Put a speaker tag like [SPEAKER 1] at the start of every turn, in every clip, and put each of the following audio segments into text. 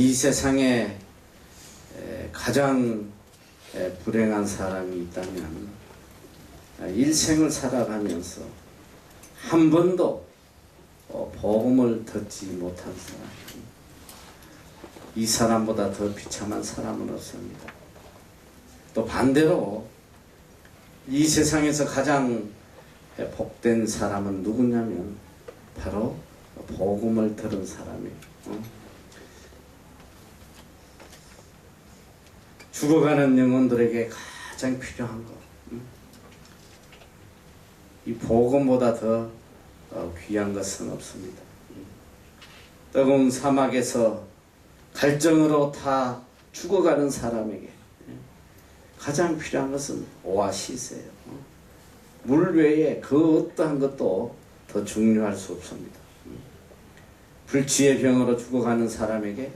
[SPEAKER 1] 이 세상에 가장 불행한 사람이 있다면 일생을 살아가면서 한 번도 복음을 듣지 못한 사람, 이 사람보다 더 비참한 사람은 없습니다. 또 반대로 이 세상에서 가장 복된 사람은 누구냐면 바로 복음을 들은 사람이에요. 죽어가는 영혼들에게 가장 필요한 것, 이 복음보다 더 귀한 것은 없습니다. 뜨거운 사막에서 갈증으로 타 죽어가는 사람에게 가장 필요한 것은 오아시스예요. 물 외에 그 어떠한 것도 더 중요할 수 없습니다. 불치의 병으로 죽어가는 사람에게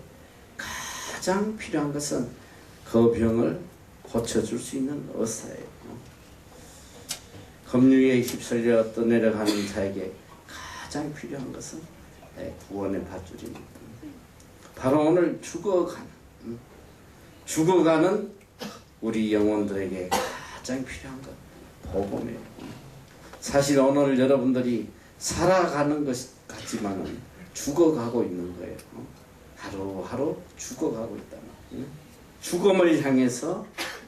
[SPEAKER 1] 가장 필요한 것은 그 병을 고쳐줄 수 있는 의사예요. 검류에 휩쓸려 떠내려가는 자에게 가장 필요한 것은 구원의 밧줄입니다. 바로 오늘 죽어가는 우리 영혼들에게 가장 필요한 것 복음이에요. 사실 오늘 여러분들이 살아가는 것 같지만 죽어가고 있는 거예요. 하루하루 죽어가고 있다는, 죽음을 향해서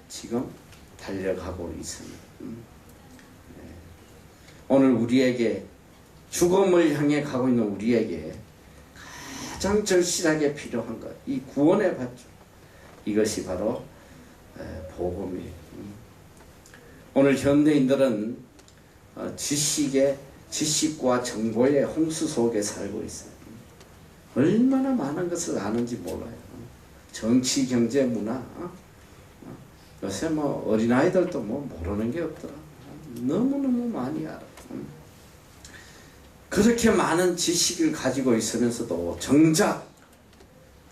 [SPEAKER 1] 지금 달려가고 있습니다. 오늘 우리에게, 죽음을 향해 가고 있는 우리에게 가장 절실하게 필요한 것, 이 구원의 밧줄, 이것이 바로 복음이에요. 오늘 현대인들은 지식과 정보의 홍수 속에 살고 있어요. 얼마나 많은 것을 아는지 몰라요. 정치, 경제, 문화, 요새 어린아이들도 모르는 게 없더라. 너무너무 많이 알아. 그렇게 많은 지식을 가지고 있으면서도 정작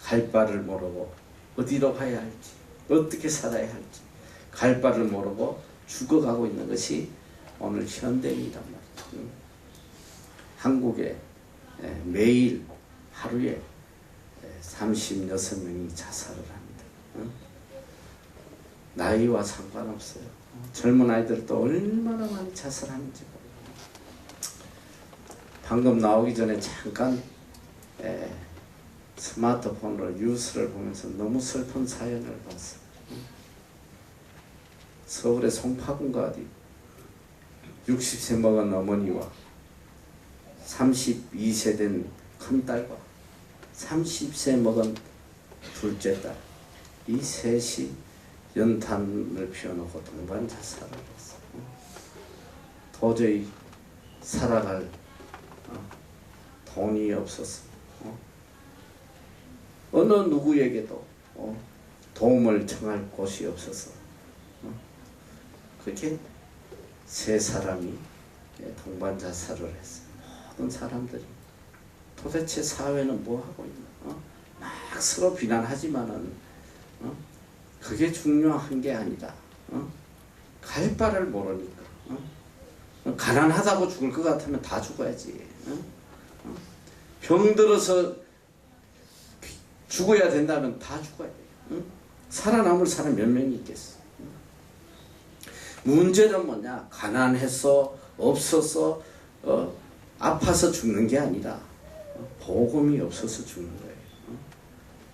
[SPEAKER 1] 갈 바를 모르고 어디로 가야 할지, 어떻게 살아야 할지 갈 바를 모르고 죽어가고 있는 것이 오늘 현대인이란 말이에요. 한국에 매일 하루에 36명이 자살을 합니다. 나이와 상관없어요. 젊은 아이들도 얼마나 많이 자살하는지 모르겠어요. 방금 나오기 전에 잠깐 스마트폰으로 뉴스를 보면서 너무 슬픈 사연을 봤어요. 서울의 송파군가 어디 60세 먹은 어머니와 32세 된 큰딸과 30세 먹은 둘째 딸, 이 셋이 연탄을 피워놓고 동반 자살을 했어요. 도저히 살아갈 돈이 없었어. 어느 누구에게도 도움을 청할 곳이 없어서 그렇게 세 사람이 동반 자살을 했어요. 모든 사람들이 도대체 사회는 뭐 하고 있나? 막 서로 비난하지만은 그게 중요한 게 아니라 갈 바를 모르니까 가난하다고 죽을 것 같으면 다 죽어야지. 병들어서 죽어야 된다면 다 죽어야 돼요. 살아남을 사람 몇 명이 있겠어? 문제는 뭐냐? 가난해서 없어서 아파서 죽는 게 아니라 복음이 없어서 죽는 거예요.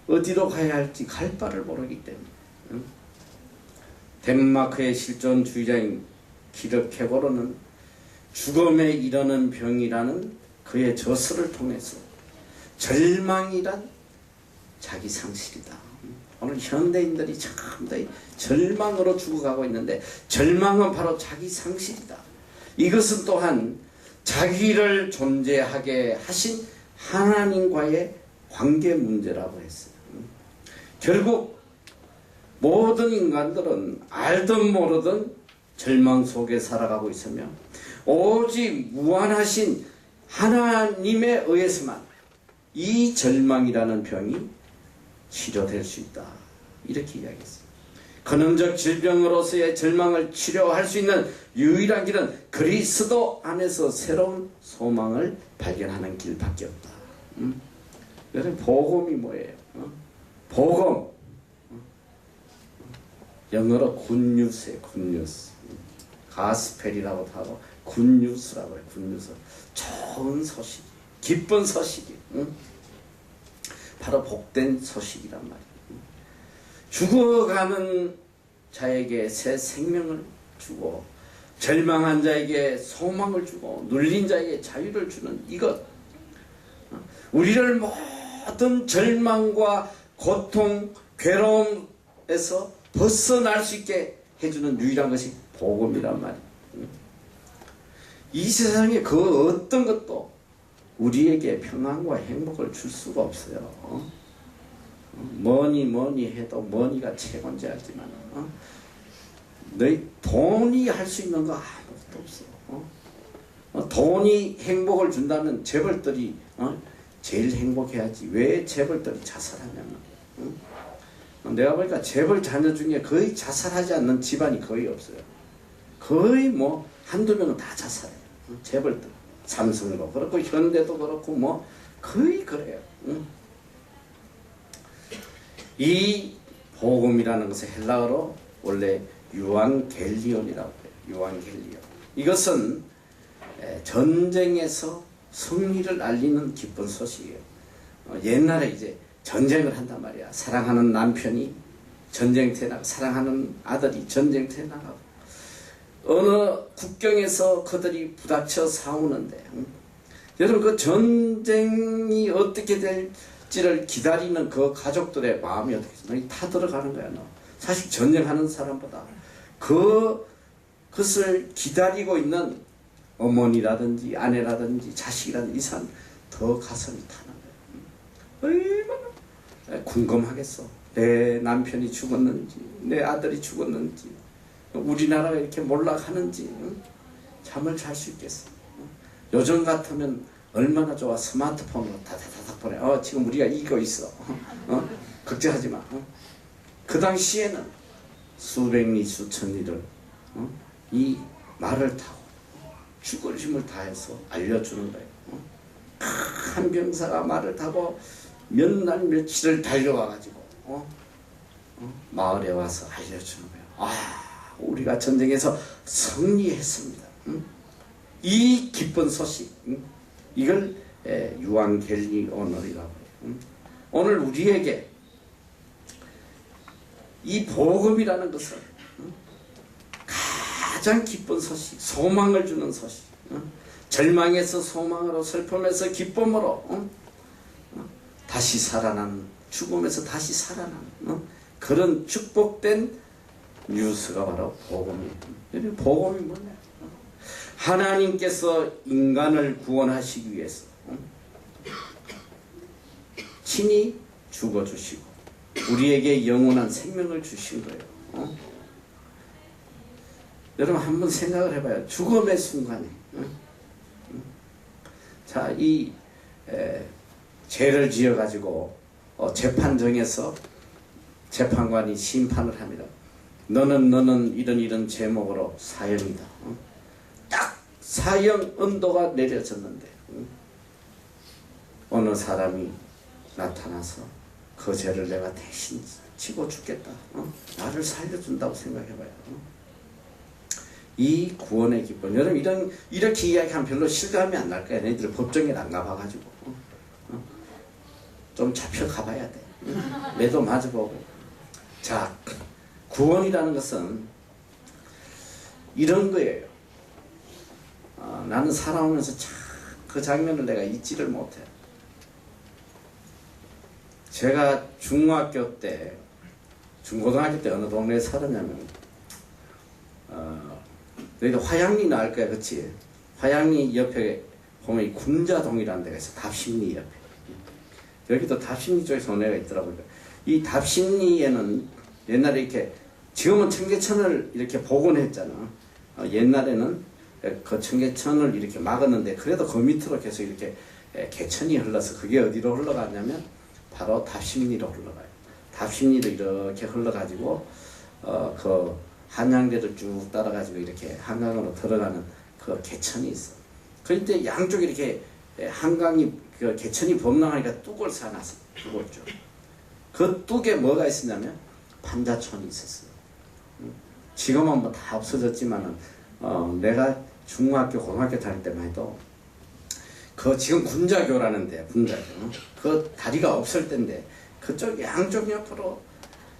[SPEAKER 1] 어디로 가야 할지 갈 바를 모르기 때문에. 덴마크의 실존주의자인 기르 케고르는 죽음에 이르는 병이라는 그의 저서를 통해서 절망이란 자기 상실이다. 오늘 현대인들이 전부 다 절망으로 죽어가고 있는데 절망은 바로 자기 상실이다. 이것은 또한 자기를 존재하게 하신 하나님과의 관계 문제라고 했어요. 결국 모든 인간들은 알든 모르든 절망 속에 살아가고 있으며 오직 무한하신 하나님에 의해서만 이 절망이라는 병이 치료될 수 있다. 이렇게 이야기했어요. 근원적 질병으로서의 절망을 치료할 수 있는 유일한 길은 그리스도 안에서 새로운 소망을 발견하는 길밖에 없다. 여러분, 복음이 뭐예요? 복음, 영어로 굿뉴스예요. 굿뉴스. 가스펠이라고도 하고 굿뉴스라고 해요. 굿뉴스. 좋은 소식, 기쁜 소식이, 바로 복된 소식이란 말이에요. 죽어가는 자에게 새 생명을 주고 절망한 자에게 소망을 주고 눌린 자에게 자유를 주는 이것, 우리를 모든 절망과 고통, 괴로움에서 벗어날 수 있게 해주는 유일한 것이 복음이란 말이에요. 이 세상에 그 어떤 것도 우리에게 평안과 행복을 줄 수가 없어요. 뭐니 해도 뭐니가 최고인지 알지만 너희 돈이 할 수 있는 거 아무것도 없어. 돈이 행복을 준다면 재벌들이 제일 행복해야지. 왜 재벌들이 자살하냐면 내가 보니까 재벌 자녀 중에 거의 자살하지 않는 집안이 거의 없어요. 거의 뭐 한두 명은 다 자살해요. 재벌들. 삼성도 그렇고 현대도 그렇고 뭐 거의 그래요. 이 복음이라는 것은 헬라어로 원래 유앙겔리온이라고 해요. 유앙겔리온. 이것은 전쟁에서 승리를 알리는 기쁜 소식이에요. 옛날에 이제 전쟁을 한단 말이야. 사랑하는 남편이 전쟁터에 나가고 사랑하는 아들이 전쟁터에 나가고 어느 국경에서 그들이 부닥쳐 싸우는데 여러분 그 전쟁이 어떻게 될지를 기다리는 그 가족들의 마음이 어떻게 너 타 들어가는 거야. 너 사실 전쟁하는 사람보다 그것을 기다리고 있는 어머니라든지 아내라든지 자식이라든지 이 사람 더 가슴이 타는 거야. 얼마나 궁금하겠어. 내 남편이 죽었는지 내 아들이 죽었는지 우리나라가 이렇게 몰락하는지 잠을 잘 수 있겠어. 요즘 같으면 얼마나 좋아. 스마트폰으로 다다다닥 보내. 지금 우리가 이기고 있어. 걱정하지 마. 그 당시에는 수백리 수천리를 이 말을 타고 죽을 힘을 다해서 알려주는 거예요. 한 병사가 말을 타고 몇 날 며칠을 달려와가지고 마을에 와서 알려주는 거예요. 우리가 전쟁에서 승리했습니다. 이 기쁜 소식, 이걸 유앙겔리온이라고 해요. 오늘 우리에게 이 복음이라는 것은 가장 기쁜 소식, 소망을 주는 소식, 절망에서 소망으로, 슬픔에서 기쁨으로 다시 살아나는, 죽음에서 다시 살아나는 그런 축복된 뉴스가 바로 복음이에요. 복음이 뭐냐? 하나님께서 인간을 구원하시기 위해서 친히 죽어주시고 우리에게 영원한 생명을 주신 거예요. 여러분 한번 생각을 해봐요. 죽음의 순간에 자, 이 죄를 지어가지고 재판정에서 재판관이 심판을 합니다. 너는 이런 제목으로 사형이다. 딱 사형 언도가 내려졌는데 어느 사람이 나타나서 그 죄를 내가 대신 지고 죽겠다. 나를 살려준다고 생각해봐요. 이 구원의 기쁨. 여러분 이렇게 이야기하면 별로 실감이 안 날 거야. 너희들 법정에 안 가봐가지고 좀 잡혀가봐야 돼. 매도 맞아보고. 자, 구원이라는 것은 이런 거예요. 나는 살아오면서 참 그 장면을 내가 잊지를 못해. 제가 중고등학교 때 어느 동네에 살았냐면 너희도 화양리 나을 거야, 그치? 화양리 옆에 보면 군자동이라는 데가 있어. 답심리 옆에. 여기도 답심리 쪽에 동네가 있더라고요. 이 답심리에는 옛날에 이렇게, 지금은 청계천을 이렇게 복원했잖아. 옛날에는 그 청계천을 이렇게 막았는데 그래도 그 밑으로 계속 이렇게 개천이 흘러서 그게 어디로 흘러가냐면 바로 답심리로 흘러가요. 답심리로 이렇게 흘러가지고 그 한양대를 쭉 따라가지고 이렇게 한강으로 들어가는 그 개천이 있어. 그런데 양쪽에 이렇게 한강이 그 개천이 범람하니까 뚝을 쌓아놨어. 뚝을 쭉. 그 뚝에 뭐가 있었냐면 판자촌이 있었어요. 지금은 뭐 다 없어졌지만은 내가 중학교 고등학교 다닐 때만 해도 그 지금 군자교라는데 군자교 그 다리가 없을 때인데 그쪽 양쪽 옆으로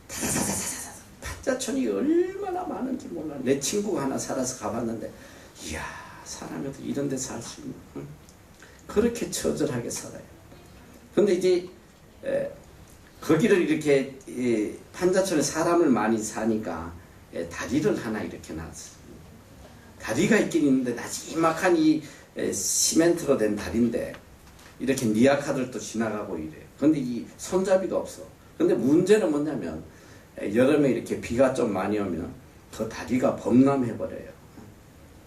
[SPEAKER 1] 다다다다다다 판자촌이 얼마나 많은지 몰라. 내 친구가 하나 살아서 가봤는데 이야 사람이 이런 데 살 수 있나. 그렇게 처절하게 살아요. 근데 이제 거기를 이렇게 판자촌에 사람을 많이 사니까 다리를 하나 이렇게 놨어요. 다리가 있긴 있는데 나지막한 이 시멘트로 된 다리인데 이렇게 니아카들도 지나가고 이래요. 근데 이 손잡이가 없어. 근데 문제는 뭐냐면 여름에 이렇게 비가 좀 많이 오면 그 다리가 범람해버려요.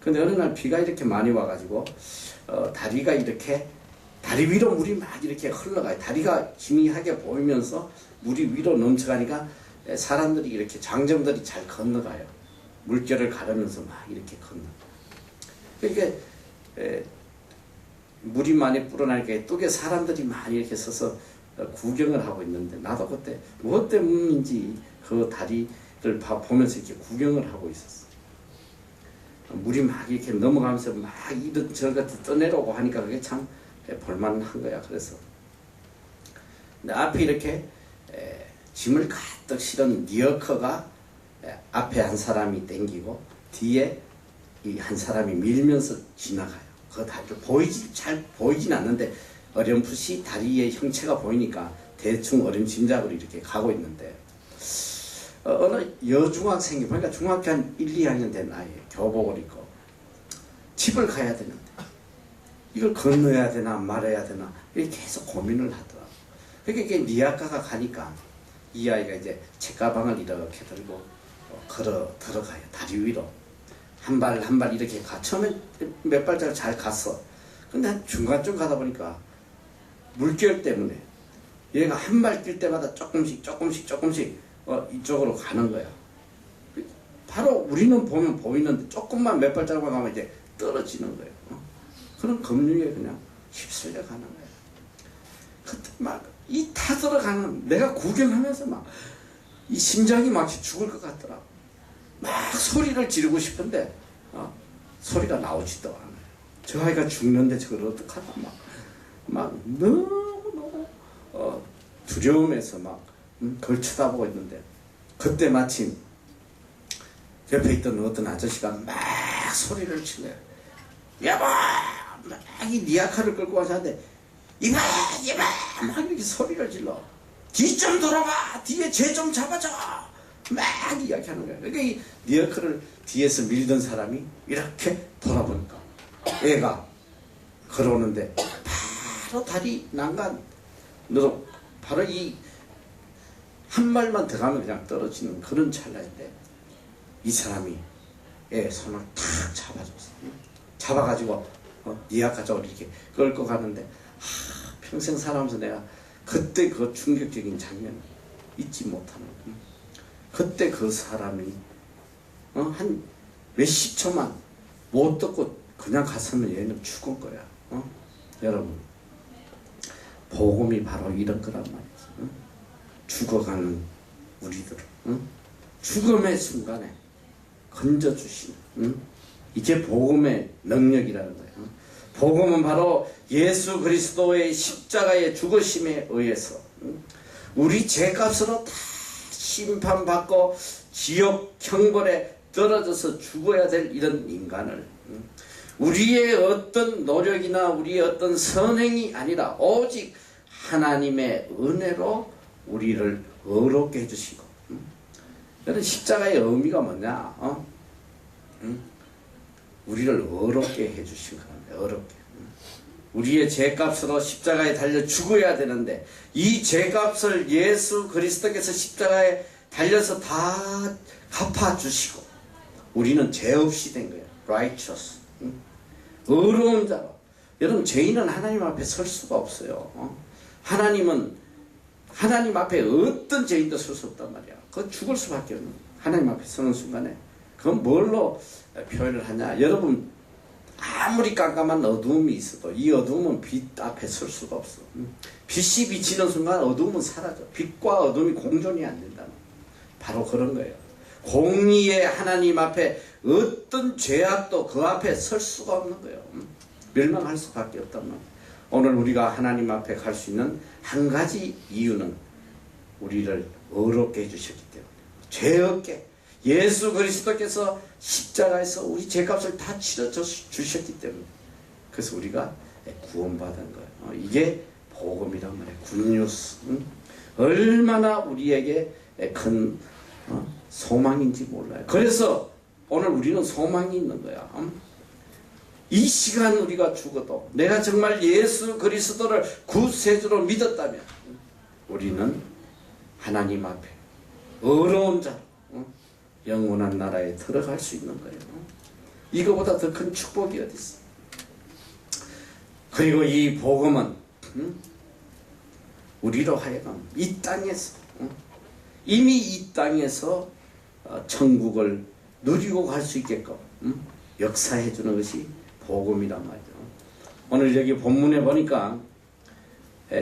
[SPEAKER 1] 근데 어느 날 비가 이렇게 많이 와가지고 다리가 이렇게 다리 위로 물이 막 이렇게 흘러가요. 다리가 희미하게 보이면서 물이 위로 넘쳐가니까 사람들이 이렇게 장정들이 잘 건너가요. 물결을 가르면서 막 이렇게 건너. 그러니까 물이 많이 불어나니까 뚝에 사람들이 많이 이렇게 서서 구경을 하고 있는데 나도 그때 무엇 때문인지 그 다리를 보면서 이렇게 구경을 하고 있었어. 물이 막 이렇게 넘어가면서 막 이런 저것 떠내려오고 하니까 그게 참 볼만한 거야. 그래서 근데 앞에 이렇게 짐을 가득 실은 리어커가 앞에 한 사람이 당기고 뒤에 이 한 사람이 밀면서 지나가요. 그 다리를 잘 보이진 않는데 어렴풋이 다리의 형체가 보이니까 대충 어림짐작으로 이렇게 가고 있는데 어느 여중학생이 보니까 중학교 한 1, 2학년 된 아이 교복을 입고 집을 가야 되는데 이걸 건너야 되나 말아야 되나 이렇게 계속 고민을 하더라고. 그러니까 이게 니아카가 가니까 이 아이가 이제 책가방을 이렇게 들고 걸어 들어가요. 다리 위로 한 발 한 발 이렇게 가. 처음에 몇 발짝 잘 갔어. 근데 한 중간쯤 가다 보니까 물결 때문에 얘가 한 발 뛸 때마다 조금씩 이쪽으로 가는 거야. 바로 우리는 보면 보이는데 조금만 몇 발자국만 가면 이제 떨어지는 거예요. 그런 검증에 그냥 휩쓸려 가는 거예요. 그때 막 이 타들어가는 내가 구경하면서 막 이 심장이 막 죽을 것 같더라고. 막 소리를 지르고 싶은데 소리가 나오지도 않아요. 저 아이가 죽는데 저걸 어떡하나 막 너무 두려움에서 막 그걸 쳐다보고 있는데 그때 마침 옆에 있던 어떤 아저씨가 막 소리를 치네요. 여보! 막 이 니아카를 끌고 와서 하는데 이봐! 막 이렇게 소리를 질러. 뒤 좀 돌아봐! 뒤에 쟤 좀 잡아줘! 막 이야기하는 거야. 그러니까 이 니아카를 뒤에서 밀던 사람이 이렇게 돌아보니까 애가 걸어오는데 바로 다리 난간 너도 바로 이 한 발만 더 가면 그냥 떨어지는 그런 찰나인데 이 사람이 애 손을 탁 잡아줬어. 잡아가지고 니아카 쪽으로 이렇게 끌고 가는데 평생 살아오면서 내가 그때 그 충격적인 장면을 잊지 못하는 거야. 그때 그 사람이 한 몇십 초만 못 듣고 그냥 갔으면 얘는 죽은 거야. 여러분 복음이 바로 이런 거란 말이지. 죽어가는 우리들 죽음의 순간에 건져주시는 이게 복음의 능력이라는 거예요. 복음은 바로 예수 그리스도의 십자가의 죽으심에 의해서 우리 죄값으로 다 심판받고 지옥 형벌에 떨어져서 죽어야 될 이런 인간을 우리의 어떤 노력이나 우리의 어떤 선행이 아니라 오직 하나님의 은혜로 우리를 의롭게 해주시고 이런 십자가의 의미가 뭐냐? 우리를 의롭게 해주신 겁니다. 의롭게. 우리의 죄값으로 십자가에 달려 죽어야 되는데 이 죄값을 예수 그리스도께서 십자가에 달려서 다 갚아주시고 우리는 죄 없이 된 거예요. righteous. 의로운 자로. 여러분 죄인은 하나님 앞에 설 수가 없어요. 하나님 앞에 어떤 죄인도 설 수 없단 말이야. 그건 죽을 수밖에 없는 거예요. 하나님 앞에 서는 순간에 그건 뭘로 표현을 하냐. 여러분 아무리 깜깜한 어두움이 있어도 이 어두움은 빛 앞에 설 수가 없어. 빛이 비치는 순간 어두움은 사라져. 빛과 어두움이 공존이 안 된다. 바로 그런 거예요. 공의의 하나님 앞에 어떤 죄악도 그 앞에 설 수가 없는 거예요. 멸망할 수밖에 없단 말이에요. 오늘 우리가 하나님 앞에 갈 수 있는 한 가지 이유는 우리를 의롭게 해주셨기 때문에, 죄 없게 예수 그리스도께서 십자가에서 우리 죄값을 다 치러 주셨기 때문에, 그래서 우리가 구원받은 거예요. 이게 복음이란 말이에요. 굿뉴스. 얼마나 우리에게 큰 소망인지 몰라요. 그래서 오늘 우리는 소망이 있는 거야. 이 시간 우리가 죽어도 내가 정말 예수 그리스도를 구세주로 믿었다면 우리는 하나님 앞에 의로운 자, 영원한 나라에 들어갈 수 있는 거예요. 이거보다 더 큰 축복이 어디 있어? 그리고 이 복음은 우리로 하여금 이 땅에서 이미 이 땅에서 천국을 누리고 갈 수 있게끔 역사해 주는 것이 복음이란 말이죠. 오늘 여기 본문에 보니까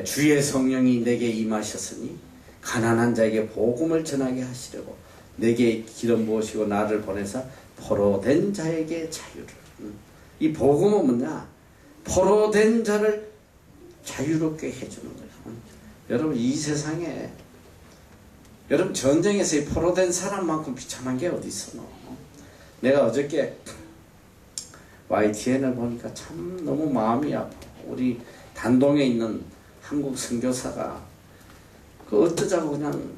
[SPEAKER 1] 주의 성령이 내게 임하셨으니 가난한 자에게 복음을 전하게 하시려고 내게 기름 부으시고 나를 보내사 포로된 자에게 자유를. 이 복음은 뭐냐? 포로된 자를 자유롭게 해주는 거예요. 여러분 이 세상에 여러분 전쟁에서 이 포로된 사람만큼 비참한 게 어디 있어? 내가 어저께 YTN을 보니까 참 너무 마음이 아파. 우리 단동에 있는 한국 선교사가 그 어쩌자고 그냥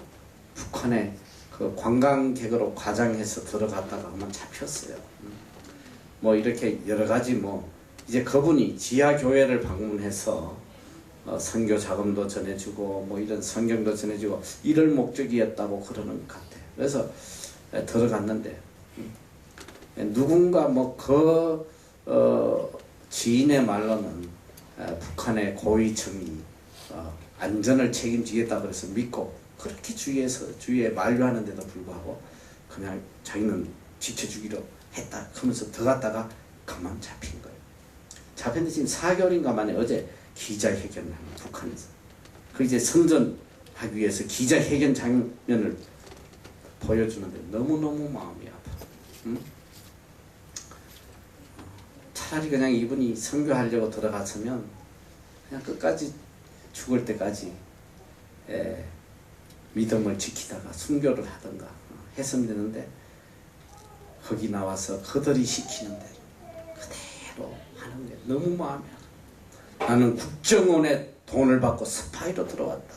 [SPEAKER 1] 북한에 그 관광객으로 과장해서 들어갔다가 한번 잡혔어요. 뭐 이렇게 여러 가지 뭐 이제 그분이 지하 교회를 방문해서 선교 자금도 전해주고 뭐 이런 성경도 전해주고 이럴 목적이었다고 그러는 것 같아. 그래서 들어갔는데 누군가 뭐 지인의 말로는 북한의 고위층이 안전을 책임지겠다 그래서 믿고 그렇게 주위에 만류하는데도 불구하고 그냥 자기는 지켜주기로 했다 하면서 들어갔다가 그만 잡힌 거예요. 잡혔는데 지금 4개월인가 만에 어제 기자회견을 하는 북한에서 그 이제 선전하기 위해서 기자회견 장면을 보여주는데 너무너무 마음이 아파. 차라리 그냥 이분이 선교하려고 들어갔으면 그냥 끝까지 죽을 때까지 믿음을 지키다가 순교를 하던가 했으면 되는데 거기 나와서 그들이 시키는 대로 그대로 하는 게 너무 마음이 아파. 나는 국정원에 돈을 받고 스파이로 들어왔다.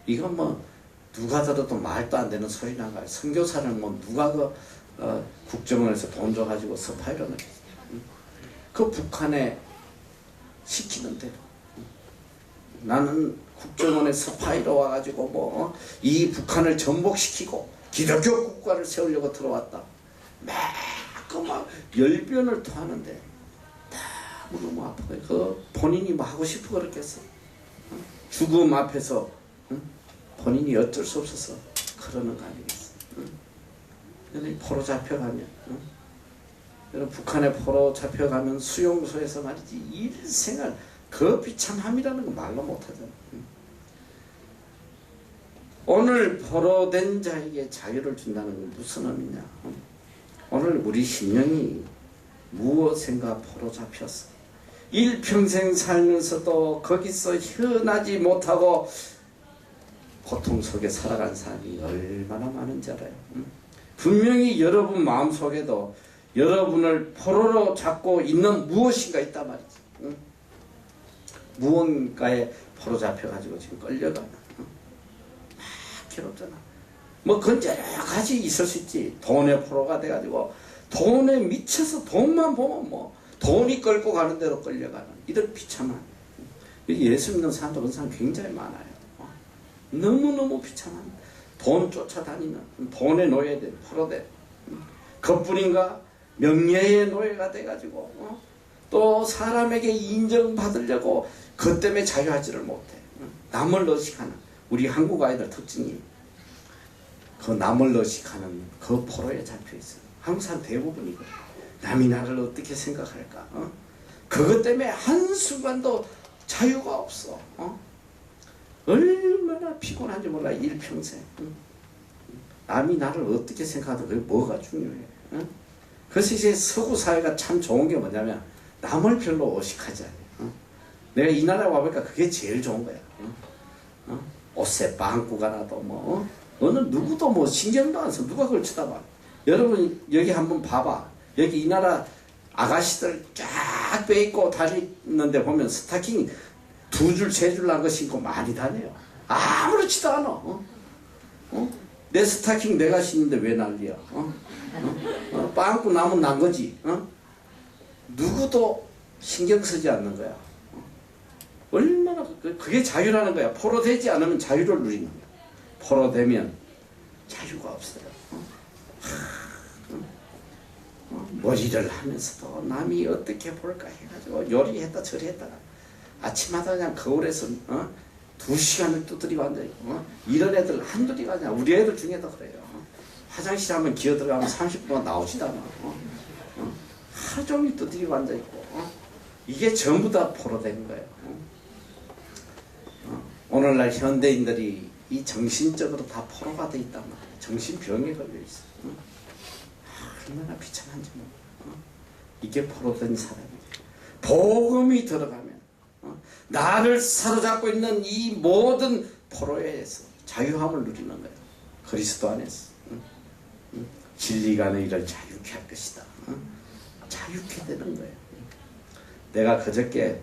[SPEAKER 1] 이건 뭐 누가 들어도 말도 안 되는 소리나 가. 선교사를 뭐 누가 국정원에서 돈 줘가지고 스파이로 넣겠지. 그 북한에 시키는 대로 나는 국정원에 스파이로 와가지고 뭐 이 북한을 전복시키고 기독교 국가를 세우려고 들어왔다. 막 열변을 토하는데 너무 아파요. 그 본인이 뭐 하고 싶어 그랬겠어. 죽음 앞에서 본인이 어쩔 수 없어서 그러는 거 아니겠어. 근데 포로 잡혀가면 여러분 북한에 포로 잡혀가면 수용소에서 말이지 일생활 그 비참함이라는 거 말로 못하잖아. 오늘 포로된 자에게 자유를 준다는 건 무슨 의미냐? 오늘 우리 심령이 무엇인가 포로 잡혔어. 일평생 살면서도 거기서 헤어나지 못하고 고통 속에 살아간 사람이 얼마나 많은지 알아요. 분명히 여러분 마음속에도 여러분을 포로로 잡고 있는 무엇인가 있단 말이지. 무언가에 포로 잡혀가지고 지금 끌려가는 괴롭잖아. 뭐 그건 여러 가지 있을 수 있지. 돈의 포로가 돼가지고 돈에 미쳐서 돈만 보면 뭐 돈이 끌고 가는 대로 끌려가는 이런 비참한 예수 믿는 사람도 그런 사람 굉장히 많아요. 너무너무 비참한 돈 쫓아다니는 돈의 노예들 포로돼. 그뿐인가 명예의 노예가 돼가지고 또 사람에게 인정받으려고 그 때문에 자유하지를 못해. 남을 의식하는 우리 한국 아이들 특징이 그 남을 의식하는 그 포로에 잡혀있어요. 한국 사람 대부분이 그래. 남이 나를 어떻게 생각할까? 그것 때문에 한순간도 자유가 없어. 얼마나 피곤한지 몰라 일평생. 남이 나를 어떻게 생각하든 그게 뭐가 중요해. 그래서 이제 서구 사회가 참 좋은 게 뭐냐면 남을 별로 의식하지 않아요. 내가 이 나라에 와보니까 그게 제일 좋은 거야. 옷에 빵꾸가 나도 뭐 어느 누구도 뭐 신경도 안 써. 누가 그걸 쳐다봐. 여러분 여기 한번 봐봐. 여기 이 나라 아가씨들 쫙 빼입고 다니는데 보면 스타킹 2줄 3줄 난 거 신고 많이 다녀요. 아무렇지도 않아. 내 스타킹 내가 신는데 왜 난리야? 빵꾸 나면 난 거지. 누구도 신경 쓰지 않는 거야. 얼마나 그게 자유라는 거야. 포로되지 않으면 자유를 누리는 거야. 포로되면 자유가 없어요. 머리를 하면서도 남이 어떻게 볼까 해가지고 요리했다 저리했다가 아침마다 그냥 거울에서 2시간을 두드리고 앉아있고 이런 애들 한둘이가 아니야. 우리 애들 중에도 그래요. 화장실 한번 기어 들어가면 30분만 나오지도 않아. 하루 종일 두드리고 앉아있고 이게 전부 다 포로된 거예요. 오늘날 현대인들이 이 정신적으로 다 포로가 돼 있단 말이에요. 정신병에 걸려 있어. 얼마나 비참한지 뭐. 이게 포로된 사람이에요. 복음이 들어가면 나를 사로잡고 있는 이 모든 포로에서 자유함을 누리는 거예요. 그리스도 안에서. 진리가 너희를 자유케 할 것이다. 자유케 되는 거예요. 내가 그저께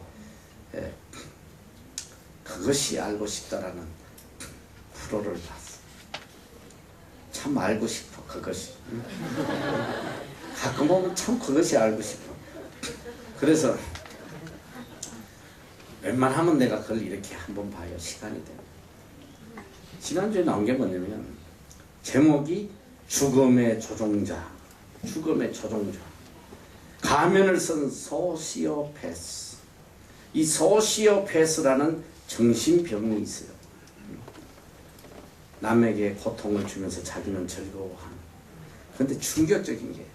[SPEAKER 1] 그것이 알고 싶다라는 프로를 봤어. 참 알고 싶어 그것이. 가끔 보면 참 그것이 알고 싶어. 그래서 웬만하면 내가 그걸 이렇게 한번 봐요. 시간이 되면. 지난주에 나온 게 뭐냐면 제목이 죽음의 조종자. 죽음의 조종자. 가면을 쓴 소시오패스. 이 소시오패스라는 정신병이 있어요. 남에게 고통을 주면서 자기는 즐거워하는. 그런데 충격적인 게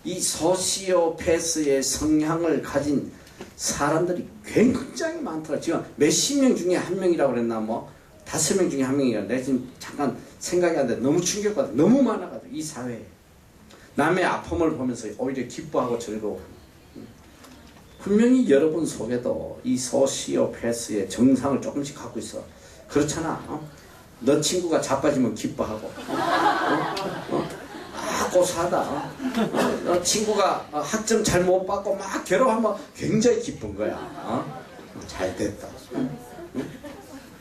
[SPEAKER 1] 이 소시오패스의 성향을 가진 사람들이 굉장히 많더라. 지금 몇십 명 중에 한 명이라고 그랬나 뭐 5명 중에 한 명이라. 내가 지금 잠깐 생각이 안 돼. 너무 충격받아. 너무 많아가지고 이 사회에 남의 아픔을 보면서 오히려 기뻐하고 즐거워하는. 분명히 여러분 속에도 이 소시오패스의 정상을 조금씩 갖고 있어. 그렇잖아. 너 친구가 자빠지면 기뻐하고 고사하다. 친구가 학점 잘 못 받고 막 괴로워하면 굉장히 기쁜 거야. 잘 됐다.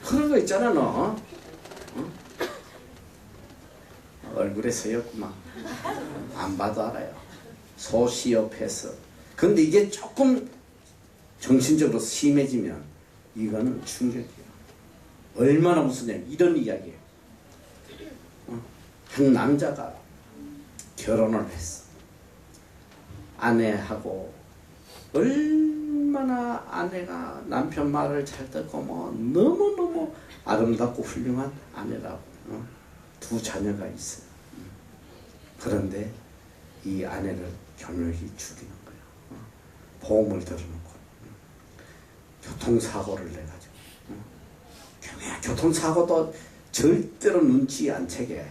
[SPEAKER 1] 그런 거 있잖아 너. 얼굴에 서였구만. 안 봐도 알아요. 소시오패스. 근데 이게 조금 정신적으로 심해지면 이거는 충격이에요. 얼마나 무슨 이런 이야기예요. 한 남자가 결혼을 했어. 아내하고 얼마나 아내가 남편 말을 잘 듣고 뭐 너무너무 아름답고 훌륭한 아내라고. 2 자녀가 있어요. 그런데 이 아내를 교묘히 죽이는 거야. 보험을 들어놓고 교통사고를 내가지고 교묘한 교통사고도 절대로 눈치 안 채게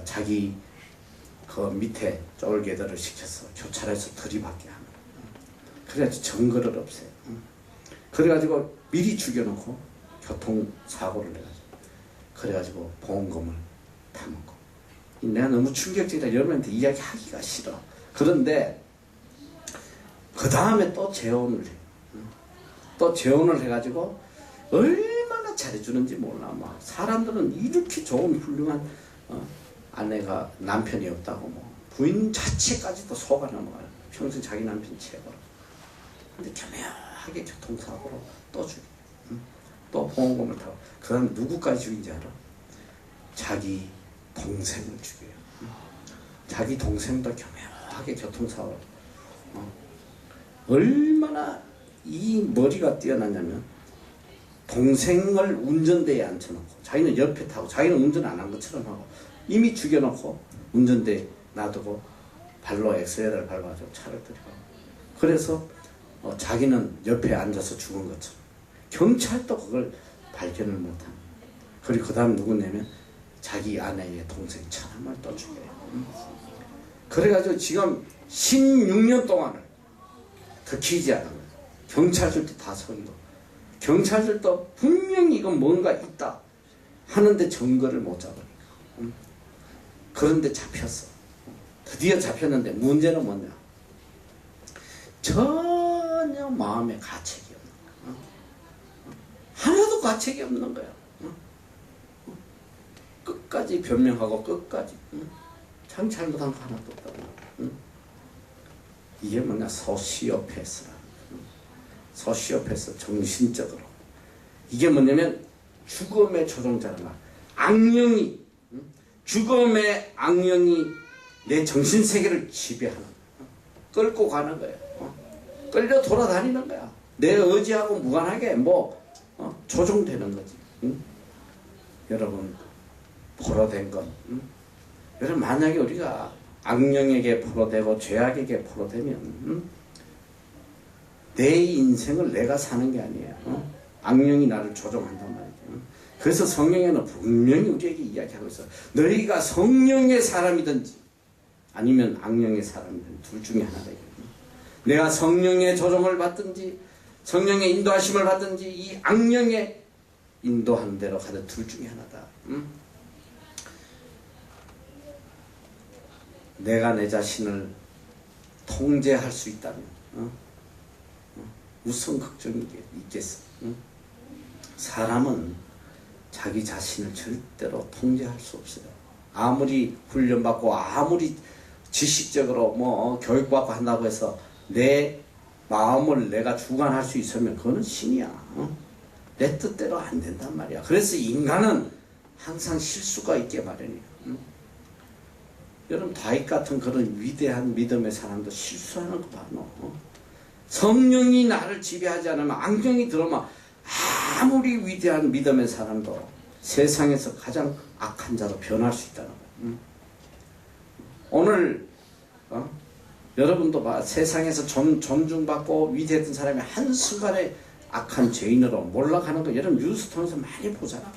[SPEAKER 1] 자기 그 밑에 쫄개들을 시켜서 교차로에서 들이받게 하는. 그래가지고 증거를 없애요. 그래가지고 미리 죽여놓고 교통사고를 내가지고 그래가지고 보험금을 타먹고. 내가 너무 충격적이다. 여러분한테 이야기하기가 싫어. 그런데 그 다음에 또 재혼을 해요. 또 재혼을 해가지고 얼마나 잘해주는지 몰라. 막 사람들은 이렇게 좋은 훌륭한 아내가 남편이 없다고 뭐 부인 자체까지도 속아 넘어가요. 평생 자기 남편 최고로. 근데 교묘하게 교통사고로 또 죽여. 또 보험금을 타고. 그 다음에 누구까지 죽인지 알아? 자기 동생을 죽여요. 자기 동생도 교묘하게 교통사고로. 얼마나 이 머리가 뛰어나냐면 동생을 운전대에 앉혀놓고 자기는 옆에 타고 자기는 운전 안 한 것처럼 하고 이미 죽여놓고 운전대에 놔두고 발로 엑셀을 밟아가지고 차를 들이고. 그래서 자기는 옆에 앉아서 죽은 것처럼. 경찰도 그걸 발견을 못한. 그리고 그 다음 누구냐면 자기 아내의 동생 차남을 또 죽여요. 그래가지고 지금 16년 동안을 들키지 않은 거예요. 경찰들도 다 서기고 경찰들도 분명히 이건 뭔가 있다 하는데 증거를 못 잡으니까. 그런데 잡혔어. 드디어 잡혔는데 문제는 뭐냐? 전혀 마음에 가책이 없는 거야. 하나도 가책이 없는 거야. 끝까지 변명하고 끝까지 참 잘못한 거 하나도 없다고. 이게 뭐냐? 소시오패스라. 소시오패스, 정신적으로. 이게 뭐냐면 죽음의 조종자라. 악령이, 죽음의 악령이 내 정신세계를 지배하는 거야. 끌고 가는 거야. 끌려 돌아다니는 거야. 내 의지하고 무관하게 조종되는 거지. 여러분, 포로된 건, 여러분, 만약에 우리가 악령에게 포로되고 죄악에게 포로되면 내 인생을 내가 사는 게 아니에요. 악령이 나를 조종한단 말이죠. 그래서 성경에는 분명히 우리에게 이야기하고 있어. 너희가 성령의 사람이든지 아니면 악령의 사람이든지 둘 중에 하나다. 내가 성령의 조종을 받든지 성령의 인도하심을 받든지 이 악령의 인도하는 대로 가든 둘 중에 하나다. 내가 내 자신을 통제할 수 있다면 무슨 걱정이 있겠어? 사람은 자기 자신을 절대로 통제할 수 없어요. 아무리 훈련받고 아무리 지식적으로 교육받고 한다고 해서 내 마음을 내가 주관할 수 있으면 그거는 신이야. 내 뜻대로 안 된단 말이야. 그래서 인간은 항상 실수가 있게 마련이야. 여러분 다윗 같은 그런 위대한 믿음의 사람도 실수하는 거 봐. 성령이 나를 지배하지 않으면 악령이 들어오면 아무리 위대한 믿음의 사람도 세상에서 가장 악한 자로 변할 수 있다는 거예요. 오늘 여러분도 봐. 세상에서 존중받고 위대했던 사람이 한순간에 악한 죄인으로 몰락하는 거 여러분 뉴스 통해서 많이 보잖아.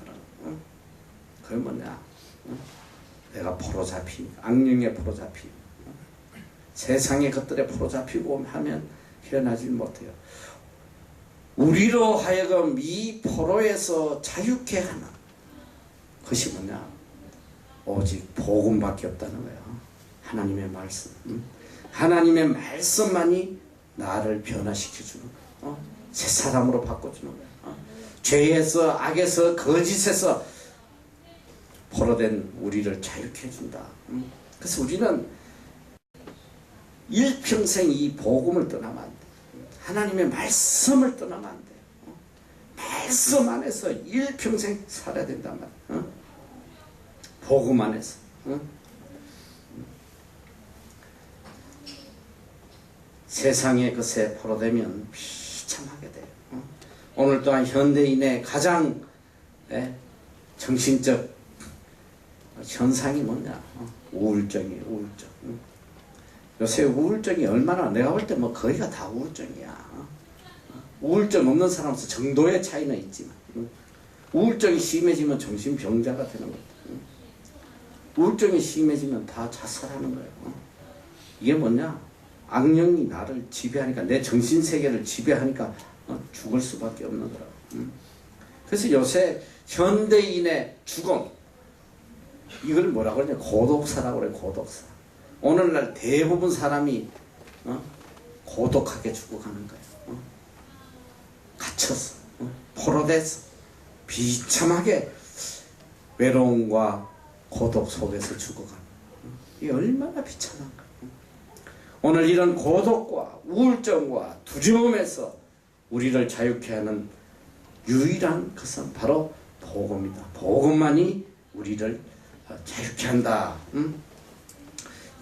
[SPEAKER 1] 그게 뭐냐? 내가 포로 잡힌 악령에 포로 잡힌 세상의 것들에 포로 잡히고 하면 헤어나질 못해요. 우리로 하여금 이 포로에서 자유케 하는 것이 뭐냐? 오직 복음밖에 없다는 거예요. 하나님의 말씀. 하나님의 말씀만이 나를 변화시켜주는 거예요. 새 사람으로 바꿔주는 거예요. 죄에서 악에서 거짓에서 포로된 우리를 자유케 해준다. 그래서 우리는 일평생 이 복음을 떠나면 안 돼. 하나님의 말씀을 떠나면 안 돼. 말씀 안에서 일평생 살아야 된단 말이야. 복음 안에서. 세상의 것에 포로되면 비참하게 돼요. 오늘 또한 현대인의 가장 정신적 현상이 뭐냐? 우울증이에요. 우울증. 요새 우울증이 얼마나 내가 볼 때 거의가 다 우울증이야. 우울증 없는 사람은 정도의 차이는 있지만 우울증이 심해지면 정신병자가 되는 거야. 우울증이 심해지면 다 자살하는 거예요. 이게 뭐냐? 악령이 나를 지배하니까 내 정신세계를 지배하니까 죽을 수밖에 없는 거라고. 그래서 요새 현대인의 죽음 이걸 뭐라고 그러냐? 고독사라고 그래. 고독사. 오늘날 대부분 사람이 고독하게 죽어가는 거예요. 갇혀서 포로돼서 비참하게 외로움과 고독 속에서 죽어가는 이게 얼마나 비참한가. 오늘 이런 고독과 우울증과 두려움에서 우리를 자유케 하는 유일한 것은 바로 복음이다. 복음만이 우리를 자유케 한다.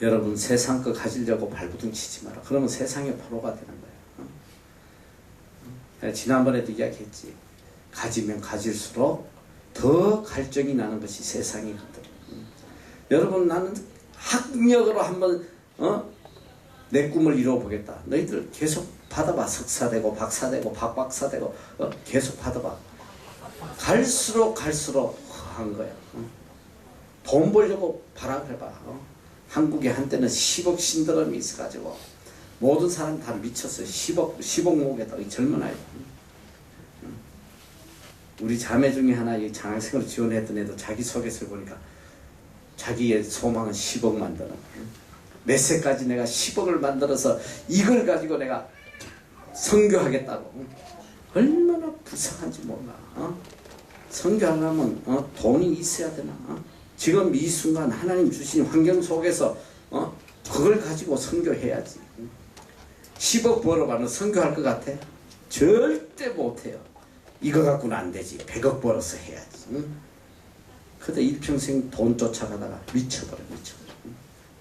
[SPEAKER 1] 여러분 세상 거 가지려고 발부둥 치지 마라. 그러면 세상의 포로가 되는 거예요. 지난번에도 이야기했지. 가지면 가질수록 더 갈증이 나는 것이 세상의 것들. 여러분 나는 학력으로 한번 내 꿈을 이루어보겠다. 너희들 계속 받아봐. 석사되고 박사되고 박박사되고 계속 받아봐. 갈수록 한 거야. 돈 벌려고 발악해봐. 한국에 한때는 10억 신드롬이 있어가지고 모든 사람 다 미쳤어요. 10억 모으겠다. 이 젊은 아이. 우리 자매 중에 하나 이 장학생으로 지원했던 애도 자기소개서를 보니까 자기의 소망은 10억 만드는. 몇 세까지 내가 10억을 만들어서 이걸 가지고 내가 선교하겠다고. 얼마나 불쌍한지 몰라. 선교하려면 돈이 있어야 되나. 지금 이 순간 하나님 주신 환경 속에서 그걸 가지고 선교해야지. 10억 벌어봐는 선교할 것 같아? 절대 못해요. 이거 갖고는 안 되지. 100억 벌어서 해야지. 그때 일평생 돈 쫓아가다가 미쳐버려.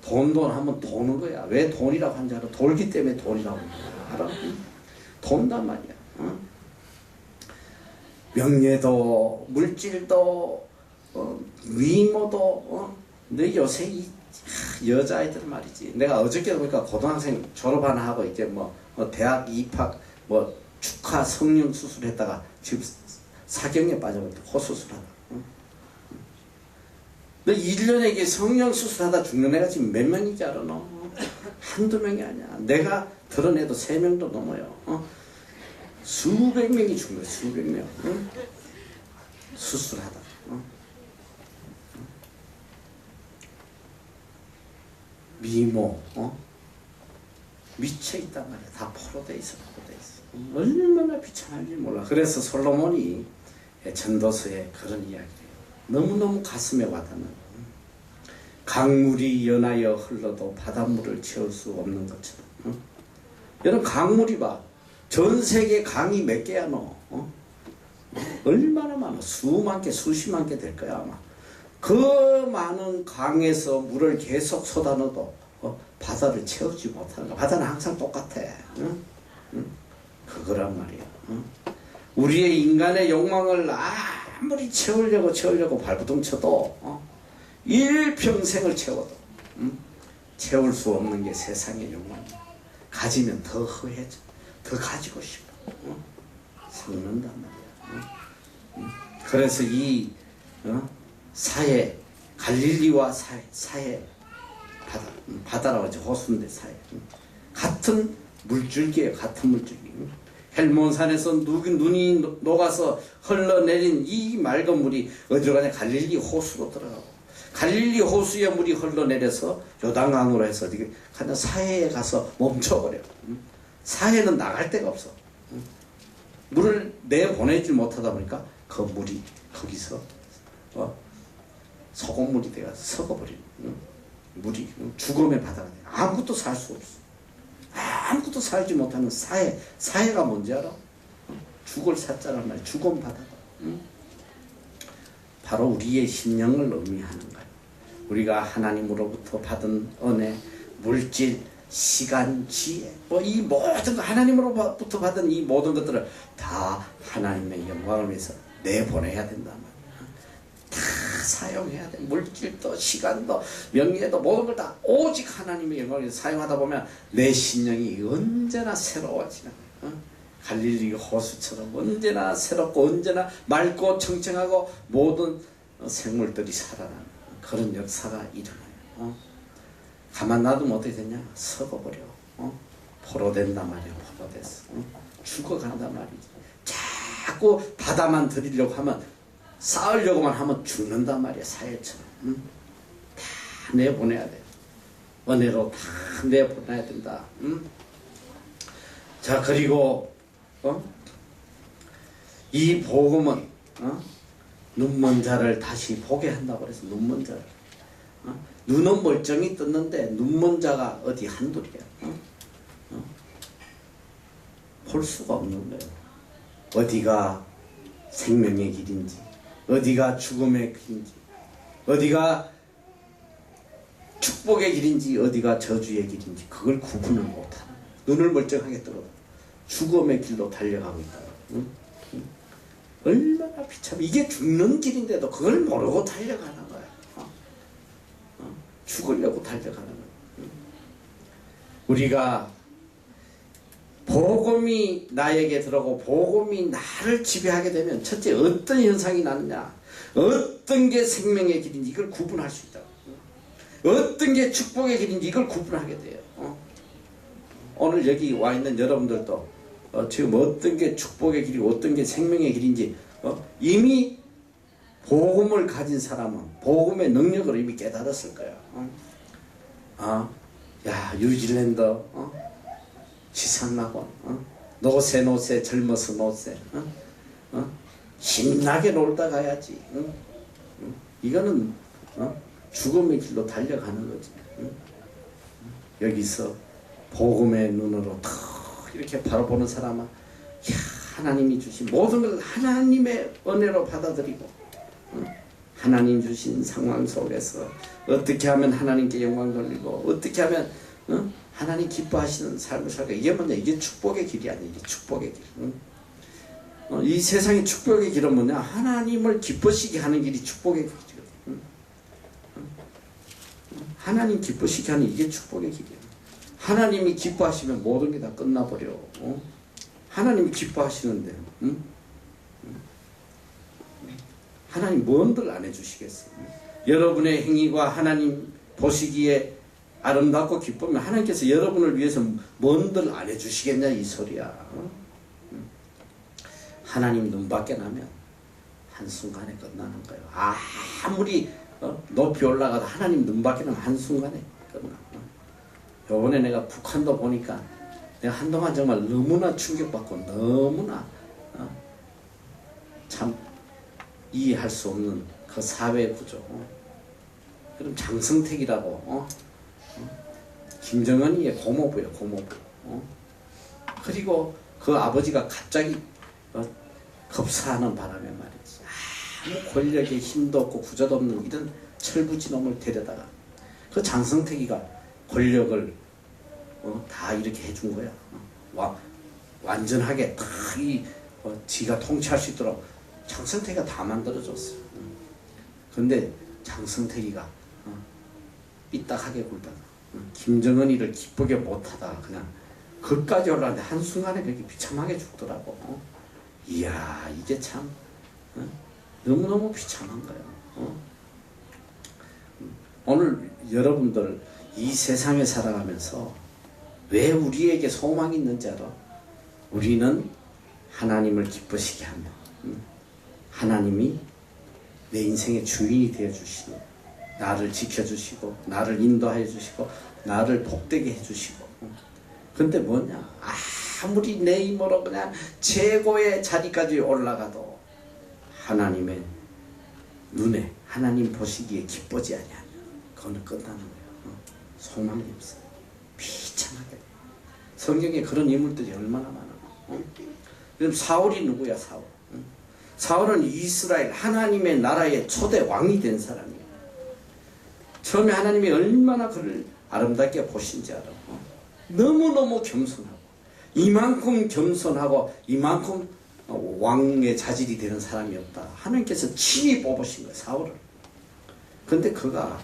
[SPEAKER 1] 돈 하면 도는 거야. 왜 돈이라고 한지 알아? 돌기 때문에 돈이라고 하는 거야. 알아? 돈단 말이야. 명예도 물질도 위모도 너 요새 이 여자아이들 말이지. 내가 어저께 보니까 고등학생 졸업 하나 하고 이제 뭐 대학 입학 뭐 축하 성령 수술했다가 지금 사경에 빠져버렸다. 호수술하다. 너 1년에 이게 성령 수술하다 죽는 애가 지금 몇 명인지 알아? 너? 한두 명이 아니야. 내가 드러내도 3명도 넘어요. 수백 명이 죽는 거야. 수백 명. 수술하다. 미모, 미쳐있단 말이야. 다 포로돼 있어. 얼마나 비참한지 몰라. 그래서 솔로몬이 전도서에 그런 이야기를 해요. 너무너무 가슴에 와닿는. 강물이 연하여 흘러도 바닷물을 채울 수 없는 것처럼. 여러분 강물이 봐. 전 세계 강이 몇 개야 너? 얼마나 많아. 수만 개, 수십만 개 될 거야 아마. 그 많은 강에서 물을 계속 쏟아넣어도 바다를 채우지 못하는 거야. 바다는 항상 똑같아. 그거란 말이야. 우리의 인간의 욕망을 아무리 채우려고 발부둥 쳐도 일평생을 채워도 채울 수 없는 게 세상의 욕망이야. 가지면 더 허해져. 더 가지고 싶어. 썩는단 말이야. 그래서 이 사해, 갈릴리와 사해, 바다라고 하죠. 호수인데 사해. 같은 물줄기예요. 같은 물줄기. 헬몬산에서 눈이 녹아서 흘러내린 이 맑은 물이 어디로 가냐? 갈릴리 호수로 들어가고, 갈릴리 호수의 물이 흘러내려서 요단강으로 해서 가냐? 사해에 가서 멈춰버려. 사해는 나갈 데가 없어. 물을 내보내지 못하다 보니까 그 물이 거기서 소금물이 돼가서 썩어버리는. 물이 죽음의 바다가 돼. 아무것도 살 수 없어. 아무것도 살지 못하는 사해. 사해가 뭔지 알아? 죽을 사자란 말이야. 죽음 바다다. 바로 우리의 심령을 의미하는 거예요. 우리가 하나님으로부터 받은 은혜, 물질, 시간, 지혜, 이 모든 거 하나님으로부터 받은 이 모든 것들을 다 하나님의 영광을 위해서 내보내야 된단 말이야. 다 사용해야 돼. 물질도 시간도 명예도 모든 걸 다 오직 하나님의 영광을 위해서 사용하다 보면 내 심령이 언제나 새로워지는 거야. 갈릴리 호수처럼 언제나 새롭고 언제나 맑고 청청하고 모든 생물들이 살아나는 그런 역사가 일어나요. 가만 놔두면 어떻게 되냐? 썩어버려. 포로된단 말이야. 포로됐어. 죽어간단 말이지. 자꾸 바다만 들이려고 하면, 쌓으려고만 하면 죽는단 말이야. 사회처럼. 다 내보내야 돼. 은혜로 다 내보내야 된다. 자, 그리고 이 복음은 눈먼 자를 다시 보게 한다고 그래서 눈먼 자를. 눈은 멀쩡히 떴는데 눈먼 자가 어디 한둘이야. 볼 수가 없는 거예요. 어디가 생명의 길인지, 어디가 죽음의 길인지, 어디가 축복의 길인지, 어디가 저주의 길인지 그걸 구분을 못하는. 눈을 멀쩡하게 뜨거워 죽음의 길로 달려가고 있다. 얼마나 비참. 이게 죽는 길인데도 그걸 모르고 달려가는 거야. 죽으려고 달려가는 거야. 우리가 복음이 나에게 들어오고 복음이 나를 지배하게 되면 첫째 어떤 현상이 나느냐, 어떤 게 생명의 길인지 이걸 구분할 수 있다. 어떤 게 축복의 길인지 이걸 구분하게 돼요. 오늘 여기 와 있는 여러분들도 지금 어떤 게 축복의 길이고 어떤 게 생명의 길인지 이미 복음을 가진 사람은 복음의 능력을 이미 깨달았을 거야. 야, 뉴질랜드 지상낙원 노세 젊어서 노세 신나게 놀다 가야지. 이거는 죽음의 길로 달려가는 거지. 여기서 복음의 눈으로 탁 이렇게 바라보는 사람은 하나님이 주신 모든 걸 하나님의 은혜로 받아들이고 하나님 주신 상황 속에서 어떻게 하면 하나님께 영광 돌리고 어떻게 하면 하나님 기뻐하시는 삶을 살까. 이게 뭐냐, 이게 축복의 길이 아니야. 이게 축복의 길. 이 세상의 축복의 길은 뭐냐, 하나님을 기쁘시게 하는 길이 축복의 길이거든. 하나님 기쁘시게 하는 이게 축복의 길이야. 하나님이 기뻐하시면 모든 게 다 끝나버려. 하나님이 기뻐하시는데 하나님 뭔들 안 해주시겠어요? 여러분의 행위가 하나님 보시기에 아름답고 기쁘면 하나님께서 여러분을 위해서 뭔들 안 해주시겠냐 이 소리야. 하나님 눈밖에 나면 한순간에 끝나는 거예요. 아무리 높이 올라가도 하나님 눈밖에 나면 한순간에 끝나. 요번에 내가 북한도 보니까 내가 한동안 정말 너무나 충격받고 너무나 참 이해할 수 없는 그 사회 구조. 그럼 장성택이라고 김정은이의 고모부예요. 고모부. 그리고 그 아버지가 갑자기 급사하는 바람에 말이지, 아무 권력에 힘도 없고 구조도 없는 이런 철부지놈을 데려다가 그 장성택이가 권력을 다 이렇게 해준 거야. 완전하게 다 지가 통치할 수 있도록 장성택이가 다 만들어줬어. 근데 장성택이가 삐딱하게 굴다가 김정은이를 기쁘게 못하다가 그냥 그까지 올라왔는데 한순간에 그렇게 비참하게 죽더라고. 이야, 이게 참 너무너무 비참한 거예요. 오늘 여러분들 이 세상에 살아가면서 왜 우리에게 소망이 있는지 알아? 우리는 하나님을 기쁘시게 하면 하나님이 내 인생의 주인이 되어주시고 나를 지켜주시고 나를 인도해 주시고 나를 복되게 해주시고. 근데 뭐냐, 아무리 내 힘으로 그냥 최고의 자리까지 올라가도 하나님의 눈에 하나님 보시기에 기쁘지 아니하면 그거는 끝나는 거예요. 소망이 없어. 비참하게. 성경에 그런 인물들이 얼마나 많아. 그럼 사울이 누구야? 사울은 이스라엘 하나님의 나라의 초대 왕이 된 사람이에요. 처음에 하나님이 얼마나 그를 아름답게 보신지 알아. 너무너무 겸손하고 이만큼 겸손하고 이만큼 왕의 자질이 되는 사람이 없다. 하나님께서 친히 뽑으신 거예요, 사울을. 근데 그가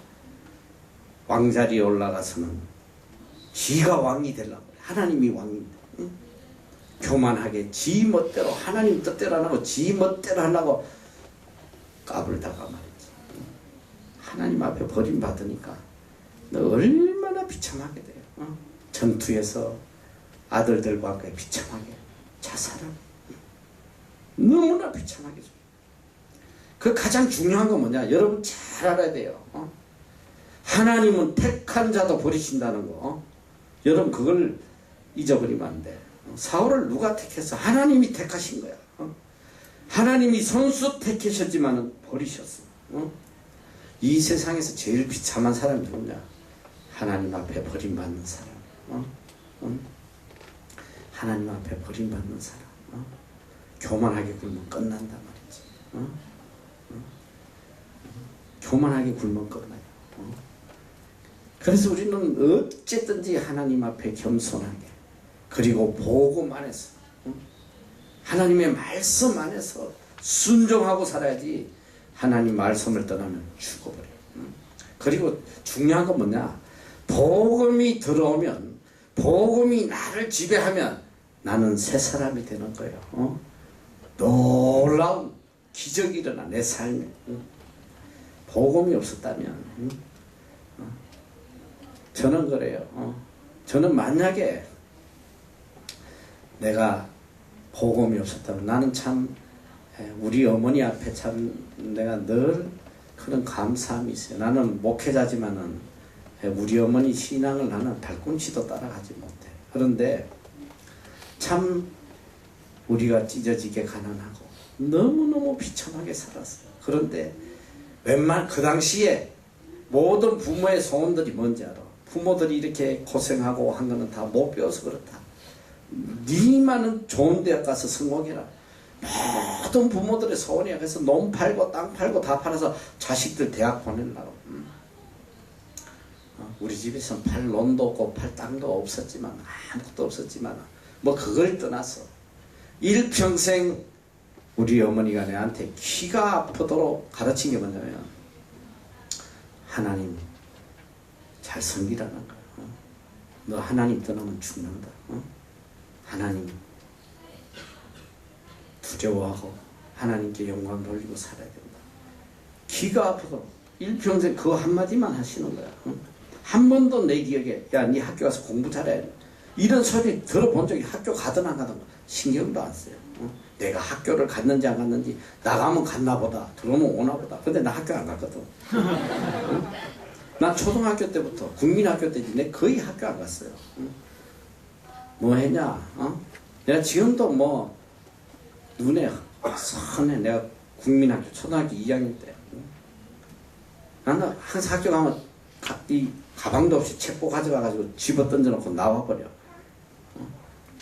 [SPEAKER 1] 왕자리에 올라가서는 지가 왕이 되려고, 하나님이 왕인데 교만하게 지 멋대로 하나님 뜻대로 안 하고 지 멋대로 하려고 까불다가 말이지, 하나님 앞에 버림받으니까 너 얼마나 비참하게 돼요. 전투에서 아들들과 함께 비참하게 자살을, 너무나 비참하게 줘요. 그 가장 중요한 건 뭐냐, 여러분 잘 알아야 돼요. 하나님은 택한 자도 버리신다는 거. 여러분 그걸 잊어버리면 안 돼. 사울을 누가 택했어? 하나님이 택하신 거야. 하나님이 선수 택하셨지만 버리셨어. 이 세상에서 제일 비참한 사람이 누구냐? 하나님 앞에 버림받는 사람. 하나님 앞에 버림받는 사람. 교만하게 굴면 끝난단 말이지. 교만하게 굴면 끝나요. 그래서 우리는 어쨌든지 하나님 앞에 겸손하게, 그리고 복음 안에서, 하나님의 말씀 안에서 순종하고 살아야지. 하나님 말씀을 떠나면 죽어버려요. 그리고 중요한 건 뭐냐, 복음이 들어오면 복음이 나를 지배하면 나는 새 사람이 되는 거예요. 놀라운 기적이 일어나 내 삶에. 복음이 없었다면 저는 그래요. 저는 만약에 내가 복음이 없었다면 나는 참 우리 어머니 앞에 참 내가 늘 그런 감사함이 있어요. 나는 목회자지만은 우리 어머니 신앙을 나는 발꿈치도 따라가지 못해. 그런데 참 우리가 찢어지게 가난하고 너무너무 비참하게 살았어요. 그런데 그 당시에 모든 부모의 소원들이 뭔지 알아? 부모들이 이렇게 고생하고 한 거는 다 못 배워서 그렇다. 니만은 좋은 대학 가서 성공해라. 모든 부모들의 소원이야. 그래서 농 팔고 땅 팔고 다 팔아서 자식들 대학 보내려고. 우리 집에서는 팔 논도 없고 팔 땅도 없었지만 아무것도 없었지만 뭐 그걸 떠나서 일평생 우리 어머니가 내한테 귀가 아프도록 가르친 게 뭐냐면 하나님 잘 섬기라는 거야. 너 하나님 떠나면 죽는다. 하나님 두려워하고 하나님께 영광 돌리고 살아야 된다. 귀가 아프도록 일평생 그 한마디만 하시는 거야. 한 번도 내 기억에 야 네 학교 가서 공부 잘해 이런 소리 들어본 적이 학교 가든 안 가든 신경도 안 써요. 내가 학교를 갔는지 안 갔는지 나가면 갔나 보다 들어오면 오나 보다. 근데 나 학교 안 갔거든. 난 초등학교 때부터 국민학교 때지 내 거의 학교 안 갔어요. 뭐 했냐? 내가 지금도 뭐 눈에 선해. 내가 국민학교 초등학교 2학년 때 나는 항상 학교 가면 이 가방도 없이 책보 가져가가지고 집어 던져놓고 나와버려.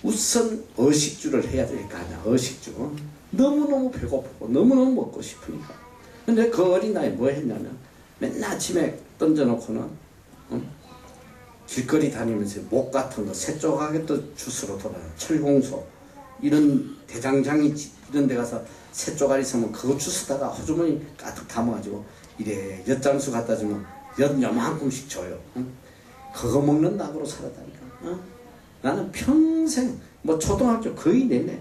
[SPEAKER 1] 우선 의식주를 해야 될 거 아니야. 의식주. 너무너무 배고프고 너무너무 먹고 싶으니까. 근데 그 어린 나이에 뭐 했냐면 맨날 아침에 던져놓고는 길거리 다니면서 목 같은 거 새조각에도 주스로 돌아요. 철공소 이런 대장장이 이런 데 가서 새조각 있으면 그거 주스다가 호주머니 가득 담아가지고 이래 엿장수 갖다 주면 엿 요만큼씩 줘요. 그거 먹는 낙으로 살았다니까. 나는 평생 뭐 초등학교 거의 내내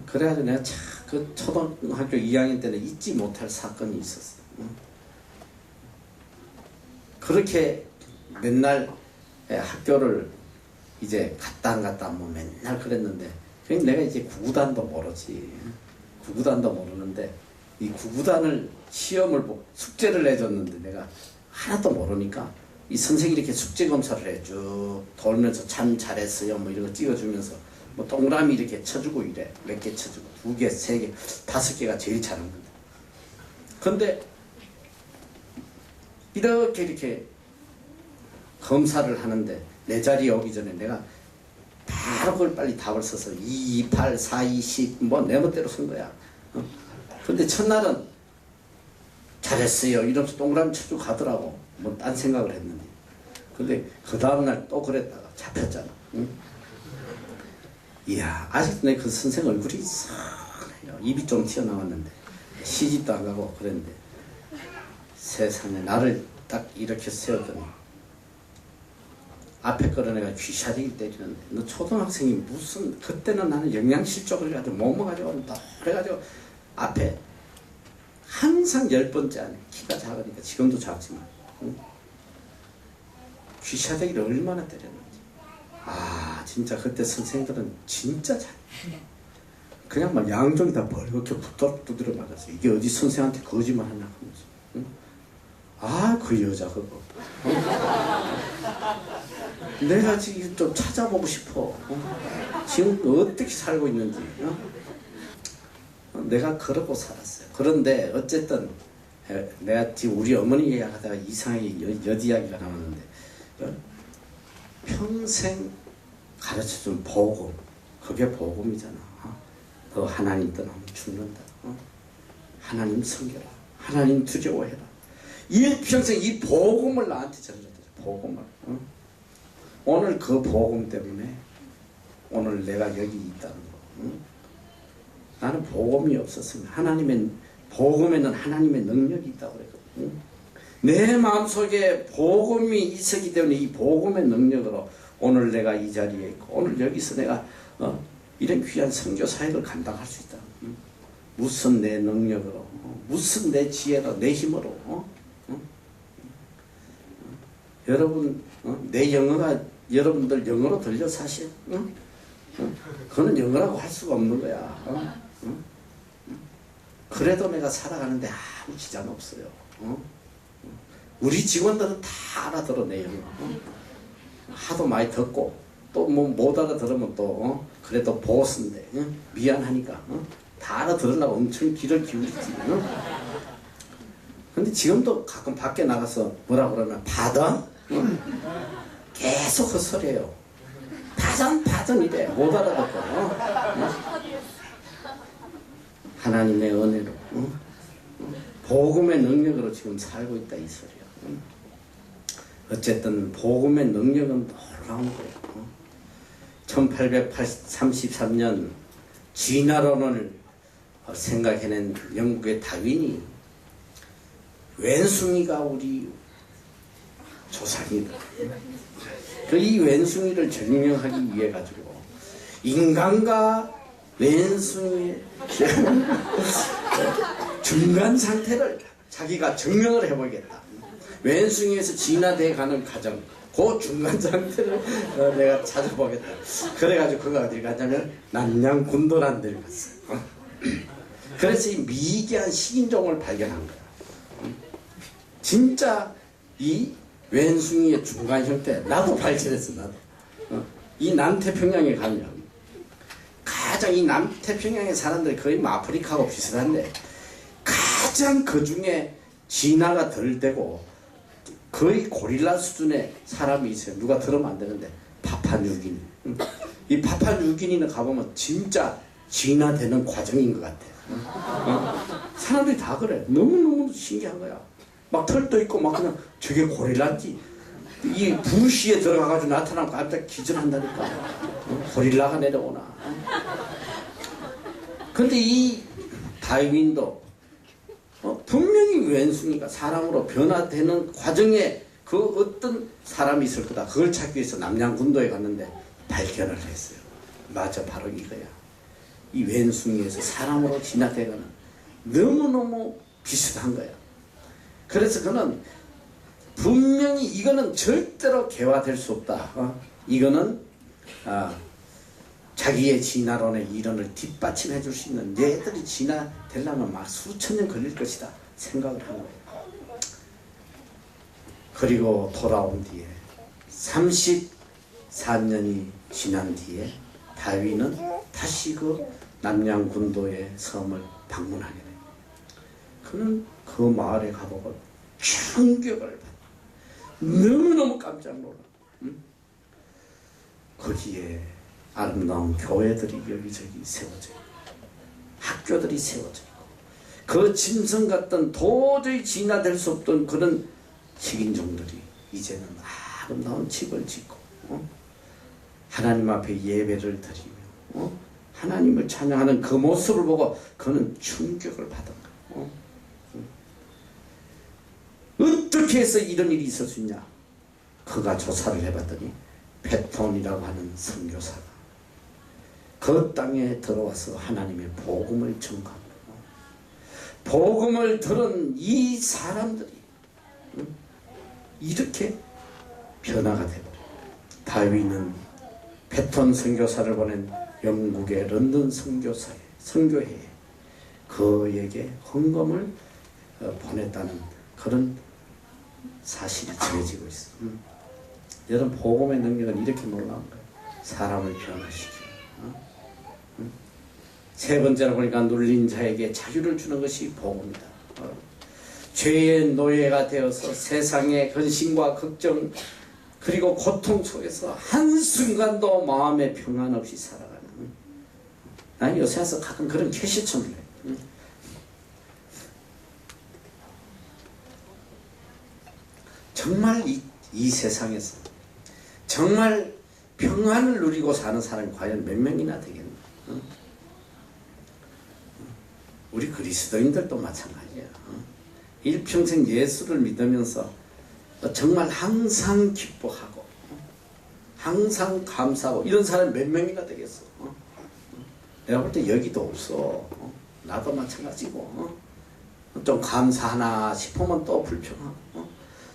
[SPEAKER 1] 그래가지고 내가 참 그 초등학교 2학년 때는 잊지 못할 사건이 있었어. 그렇게 맨날 학교를 이제 갔다 안 갔다 뭐 맨날 그랬는데 내가 이제 구구단도 모르지. 구구단도 모르는데 이 구구단을 시험을 보고 숙제를 내줬는데 내가 하나도 모르니까 이 선생님이 이렇게 숙제 검사를 해 쭉 돌면서 참 잘했어요 뭐 이런 거 찍어주면서 뭐 동그라미 이렇게 쳐주고 이래. 몇 개 쳐주고 2개, 3개, 5개가 제일 잘한 건데. 근데 이렇게 검사를 하는데 내 자리에 오기 전에 내가 바로 그걸 빨리 답을 써서 2, 2, 8, 4, 2, 10 뭐 내 멋대로 쓴 거야. 근데 첫날은 잘했어요 이러면서 동그라미 쳐주고 가더라고. 뭐 딴 생각을 했는데. 근데 그 다음날 또 그랬다가 잡혔잖아. 응? 이야 아직도 내 그 선생 얼굴이 선해요. 입이 좀 튀어나왔는데 시집도 안 가고 그랬는데 세상에 나를 딱 이렇게 세웠더니 앞에 끌어내가 귀샤리기 때리는데 너 초등학생이 무슨 그때는 나는 영양실족을 해가지고 못 먹어가지고 그래가지고 앞에 항상 10번째 안에 키가 작으니까 지금도 작지만 귀샤대기를 얼마나 때렸는지. 진짜 그때 선생님들은 진짜 잘 그냥 막 양쪽이 다 벌겋게 두드려 맞았어. 이게 어디 선생한테 거짓말 하냐 하면서. 그 여자 그거. 내가 지금 좀 찾아보고 싶어. 지금 어떻게 살고 있는지. 내가 그러고 살았어요. 그런데 어쨌든 내가 지금 우리 어머니 이야기하다가 이상하게 엿 이야기가 나왔는데 평생 가르쳐준 복음, 그게 복음이잖아. 너 하나님 떠나면 죽는다. 하나님 섬겨라. 하나님 두려워해라. 일평생 이 복음을 나한테 전해줬다. 복음을. 오늘 그 복음 때문에 오늘 내가 여기 있다는 거. 나는 복음이 없었으면 하나님의 복음에는 하나님의 능력이 있다고 그랬거든. 내 마음속에 복음이 있었기 때문에 이 복음의 능력으로 오늘 내가 이 자리에 있고 오늘 여기서 내가 이런 귀한 선교 사역을 감당할 수 있다. 무슨 내 능력으로, 무슨 내 지혜로, 내 힘으로. 여러분, 내 영어가 여러분들 영어로 들려 사실? 그거는 영어라고 할 수가 없는 거야. 그래도 내가 살아가는데 아무 지장 없어요. 우리 직원들은 다 알아들어 내 영어. 하도 많이 듣고 또 뭐 못 알아들으면 또 그래도 보스인데 미안하니까 다 알아들으려고 엄청 귀를 기울이지. 근데 지금도 가끔 밖에 나가서 뭐라 그러면 받아? 계속 헛소리해요. 파전 이래 못 알아듣고. 하나님의 은혜로 복음의 능력으로 지금 살고 있다 이 소리야. 어쨌든 복음의 능력은 놀라운 거예요. 1833년 쥐나론을 생각해낸 영국의 다윈이 왼숭이가 우리 조상이다. 이 왼숭이를 증명하기 위해 가지고 인간과 왼숭이의 중간 상태를 자기가 증명을 해보겠다. 왼숭이에서 진화되어 가는 과정, 그 중간 상태를 내가 찾아보겠다. 그래가지고 그가 어딜 갔냐면 남양군도라는 데를 갔어. 그래서 이 미개한 식인종을 발견한 거야. 진짜 이 왼숭이의 중간 형태, 나도 발견했어, 나도. 이 남태평양에 가면 가장 이 남태평양의 사람들이 거의 뭐 아프리카하고 비슷한데 가장 그 중에 진화가 덜 되고 거의 고릴라 수준의 사람이 있어요. 누가 들으면 안 되는데 파푸아뉴기니. 이 파푸아뉴기니는 가보면 진짜 진화되는 과정인 것 같아. 사람들이 다 그래. 너무너무 신기한 거야. 막 털도 있고 막 그냥 저게 고릴라인지 이 부시에 들어가가지고 나타나면 깜짝 기절한다니까. 고릴라가 내려오나. 근데 이 다윈도 분명히 왼숭이가 사람으로 변화되는 과정에 그 어떤 사람이 있을 거다. 그걸 찾기 위해서 남양군도에 갔는데 발견을 했어요. 맞아, 바로 이거야. 이 왼숭이에서 사람으로 진화되거나 너무너무 비슷한 거야. 그래서 그는 분명히 이거는 절대로 개화될 수 없다. 이거는 자기의 진화론의 이론을 뒷받침해 줄 수 있는 얘들이 진화되려면 막 수천 년 걸릴 것이다 생각을 한 거예요. 그리고 돌아온 뒤에 34년이 지난 뒤에 다윈은 다시 그 남양군도의 섬을 방문하게 돼요. 그는 그 마을에 가보고 충격을 받아. 너무너무 깜짝 놀라. 거기에 아름다운 교회들이 여기저기 세워져 있고 학교들이 세워져 있고 그 짐승 같던 도저히 진화될 수 없던 그런 식인종들이 이제는 아름다운 집을 짓고 하나님 앞에 예배를 드리며 하나님을 찬양하는 그 모습을 보고 그는 충격을 받은 거예요. 어떻게 해서 이런 일이 있을 수 있냐? 그가 조사를 해봤더니 패톤이라고 하는 선교사가 그 땅에 들어와서 하나님의 복음을 전가하고 복음을 들은 이 사람들이 이렇게 변화가 되고 다윈은 패톤 선교사를 보낸 영국의 런던 선교회에 그에게 헌금을 보냈다는 그런 사실이 전해지고 있어. 여러분 복음의 능력은 이렇게 놀라운 거예요. 사람을 변화시켜. 세 번째로 보니까 눌린 자에게 자유를 주는 것이 복음이다. 죄의 노예가 되어서 세상의 근심과 걱정 그리고 고통 속에서 한순간도 마음의 평안 없이 살아가는. 난 요새 와서 가끔 그런 캐시청을 해. 정말 이 세상에서 정말 평안을 누리고 사는 사람이 과연 몇 명이나 되겠나? 우리 그리스도인들도 마찬가지야. 일평생 예수를 믿으면서 정말 항상 기뻐하고 항상 감사하고 이런 사람이 몇 명이나 되겠어. 내가 볼 때 여기도 없어. 나도 마찬가지고. 좀 감사하나 싶으면 또 불평하고,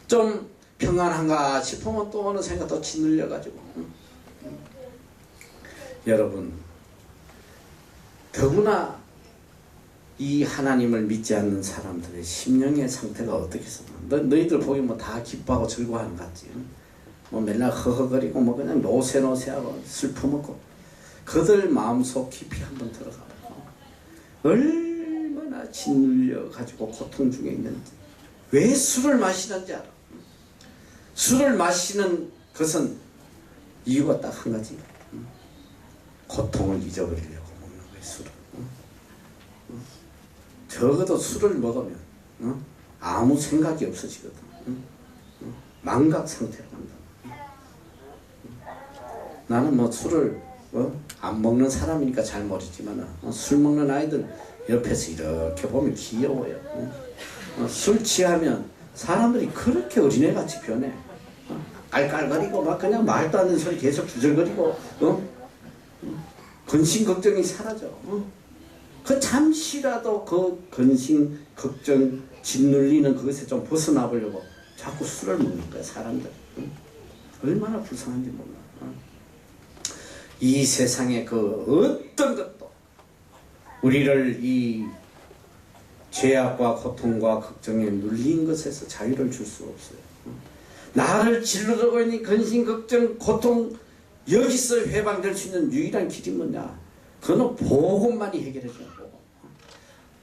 [SPEAKER 1] 좀 평안한가 싶으면 또 어느 생각 또 짓눌려가지고. 여러분, 더구나 이 하나님을 믿지 않는 사람들의 심령의 상태가 어떻게 있었나? 너희들 보기 뭐 다 기뻐하고 즐거워하는 것 같지? 뭐 맨날 허허거리고 뭐 그냥 노세노세하고 슬퍼먹고 그들 마음속 깊이 한번 들어가. 얼마나 짓눌려 가지고 고통 중에 있는지. 왜 술을 마시는지 알아? 술을 마시는 것은 이유가 딱 한 가지. 고통을 잊어버리려고 먹는 거예요, 술을. 적어도 술을 먹으면 아무 생각이 없어지거든. 망각 상태로 간다. 나는 뭐 술을 안 먹는 사람이니까 잘 모르지만 술 먹는 아이들 옆에서 이렇게 보면 귀여워요. 술 취하면 사람들이 그렇게 어린애같이 변해. 깔깔거리고 막 그냥 말도 안 되는 소리 계속 주절거리고 근심 걱정이 사라져. 그 잠시라도 그 근심 걱정 짓눌리는 그것에 좀 벗어나 보려고 자꾸 술을 먹는 거야, 사람들. 얼마나 불쌍한지 몰라. 이 세상에 그 어떤 것도 우리를 이 죄악과 고통과 걱정에 눌린 것에서 자유를 줄 수 없어요. 나를 질러들고 있는 근심, 걱정, 고통, 여기서 해방될 수 있는 유일한 길이 뭐냐? 그건 복음만이 해결해 주는 거고,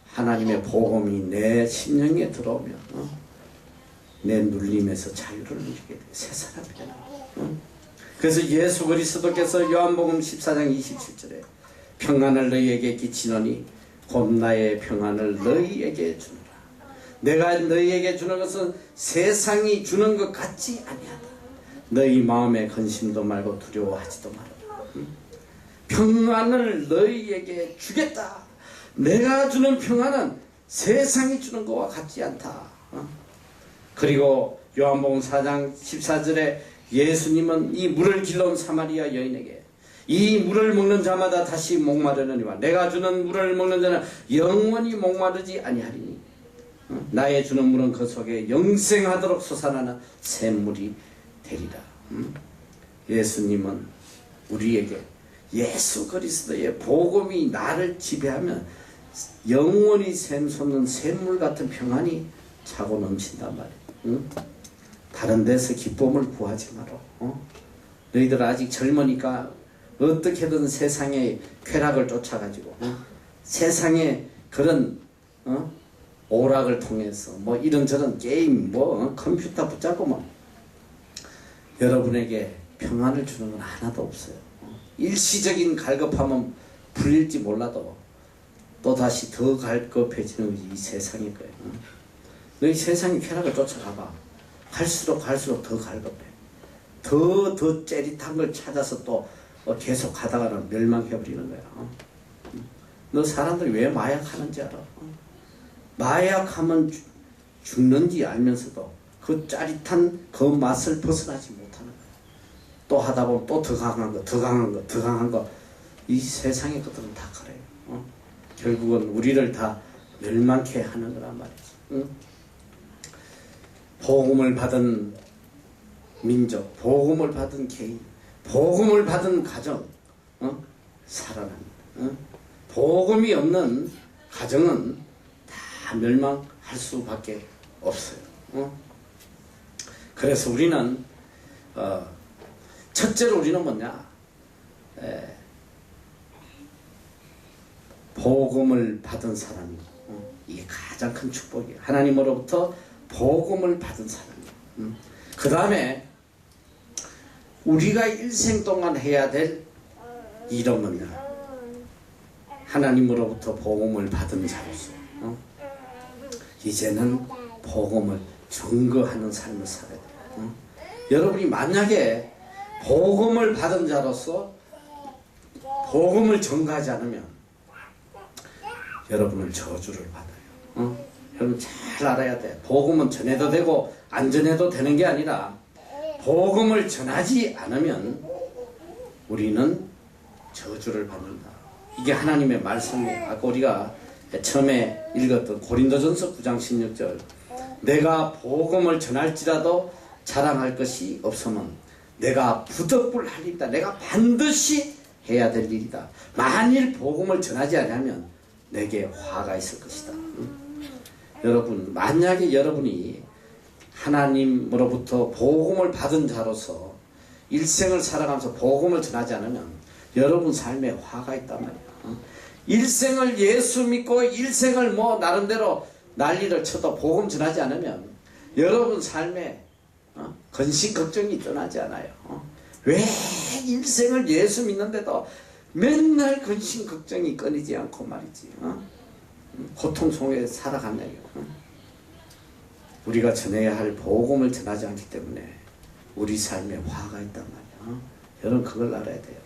[SPEAKER 1] 하나님의 복음이 내 심령에 들어오면 내 눌림에서 자유를 누리게 돼. 새 사람이 되는 거야. 그래서 예수 그리스도께서 요한복음 14장 27절에 평안을 너희에게 끼치노니 곧 나의 평안을 너희에게 주노라. 내가 너희에게 주는 것은 세상이 주는 것 같지 아니하다. 너희 마음에 근심도 말고 두려워하지도 말아라. 평안을 너희에게 주겠다. 내가 주는 평안은 세상이 주는 것과 같지 않다. 그리고 요한복음 4장 14절에 예수님은 이 물을 길러온 사마리아 여인에게 이 물을 먹는 자마다 다시 목마르느니와 내가 주는 물을 먹는 자는 영원히 목마르지 아니하리니 나의 주는 물은 그 속에 영생하도록 솟아나는 샘물이 되리라. 예수님은 우리에게 예수 그리스도의 복음이 나를 지배하면 영원히 샘솟는 샘물 같은 평안이 차고 넘친단 말이야. 다른 데서 기쁨을 구하지 마라. 너희들 아직 젊으니까 어떻게든 세상의 쾌락을 쫓아가지고 세상의 그런 오락을 통해서 뭐 이런저런 게임 컴퓨터 붙잡고 뭐 여러분에게 평안을 주는 건 하나도 없어요. 일시적인 갈급함은 풀릴지 몰라도 또다시 더 갈급해지는 것이 이 세상일 거예요. 너희 세상의 쾌락을 쫓아가봐. 갈수록 더 갈급해. 더 째릿한 걸 찾아서 또 계속 가다가는 멸망해버리는 거야. 너 사람들이 왜 마약하는지 알아? 마약하면 죽는지 알면서도 그 짜릿한 그 맛을 벗어나지 못하는 거야. 또 하다 보면 또 더 강한 거, 더 강한 거. 이 세상의 것들은 다 그래요. 결국은 우리를 다 멸망케 하는 거란 말이지. 복음을 받은 민족, 복음을 받은 개인, 복음을 받은 가정, 살아납니다. 복음이 없는 가정은 다 멸망할 수밖에 없어요. 그래서 우리는 첫째로 우리는 뭐냐? 복음을 받은 사람이 이게 가장 큰 축복이에요. 하나님으로부터 복음을 받은 사람이에요. 그 다음에 우리가 일생 동안 해야 될 일은 뭐냐? 하나님으로부터 복음을 받은 자로서 이제는 복음을 증거하는 삶을 살아야 돼요. 여러분이 만약에 복음을 받은 자로서 복음을 증거하지 않으면 여러분은 저주를 받아요. 여러분 잘 알아야 돼. 복음은 전해도 되고 안 전해도 되는 게 아니라 복음을 전하지 않으면 우리는 저주를 받는다. 이게 하나님의 말씀이에요. 아까 우리가 처음에 읽었던 고린도전서 9장 16절, 내가 복음을 전할지라도 자랑할 것이 없으면 내가 부득불하리이다. 내가 반드시 해야 될 일이다. 만일 복음을 전하지 않으면 내게 화가 있을 것이다. 여러분, 만약에 여러분이 하나님으로부터 복음을 받은 자로서 일생을 살아가면서 복음을 전하지 않으면 여러분 삶에 화가 있단 말이야. 일생을 예수 믿고 일생을 뭐 나름대로 난리를 쳐도 복음 전하지 않으면 여러분 삶에 근심 걱정이 떠나지 않아요. 왜 일생을 예수 믿는데도 맨날 근심 걱정이 끊이지 않고 말이지. 고통 속에 살아갔네요. 우리가 전해야 할 복음을 전하지 않기 때문에 우리 삶에 화가 있단 말이야. 여러분 그걸 알아야 돼요.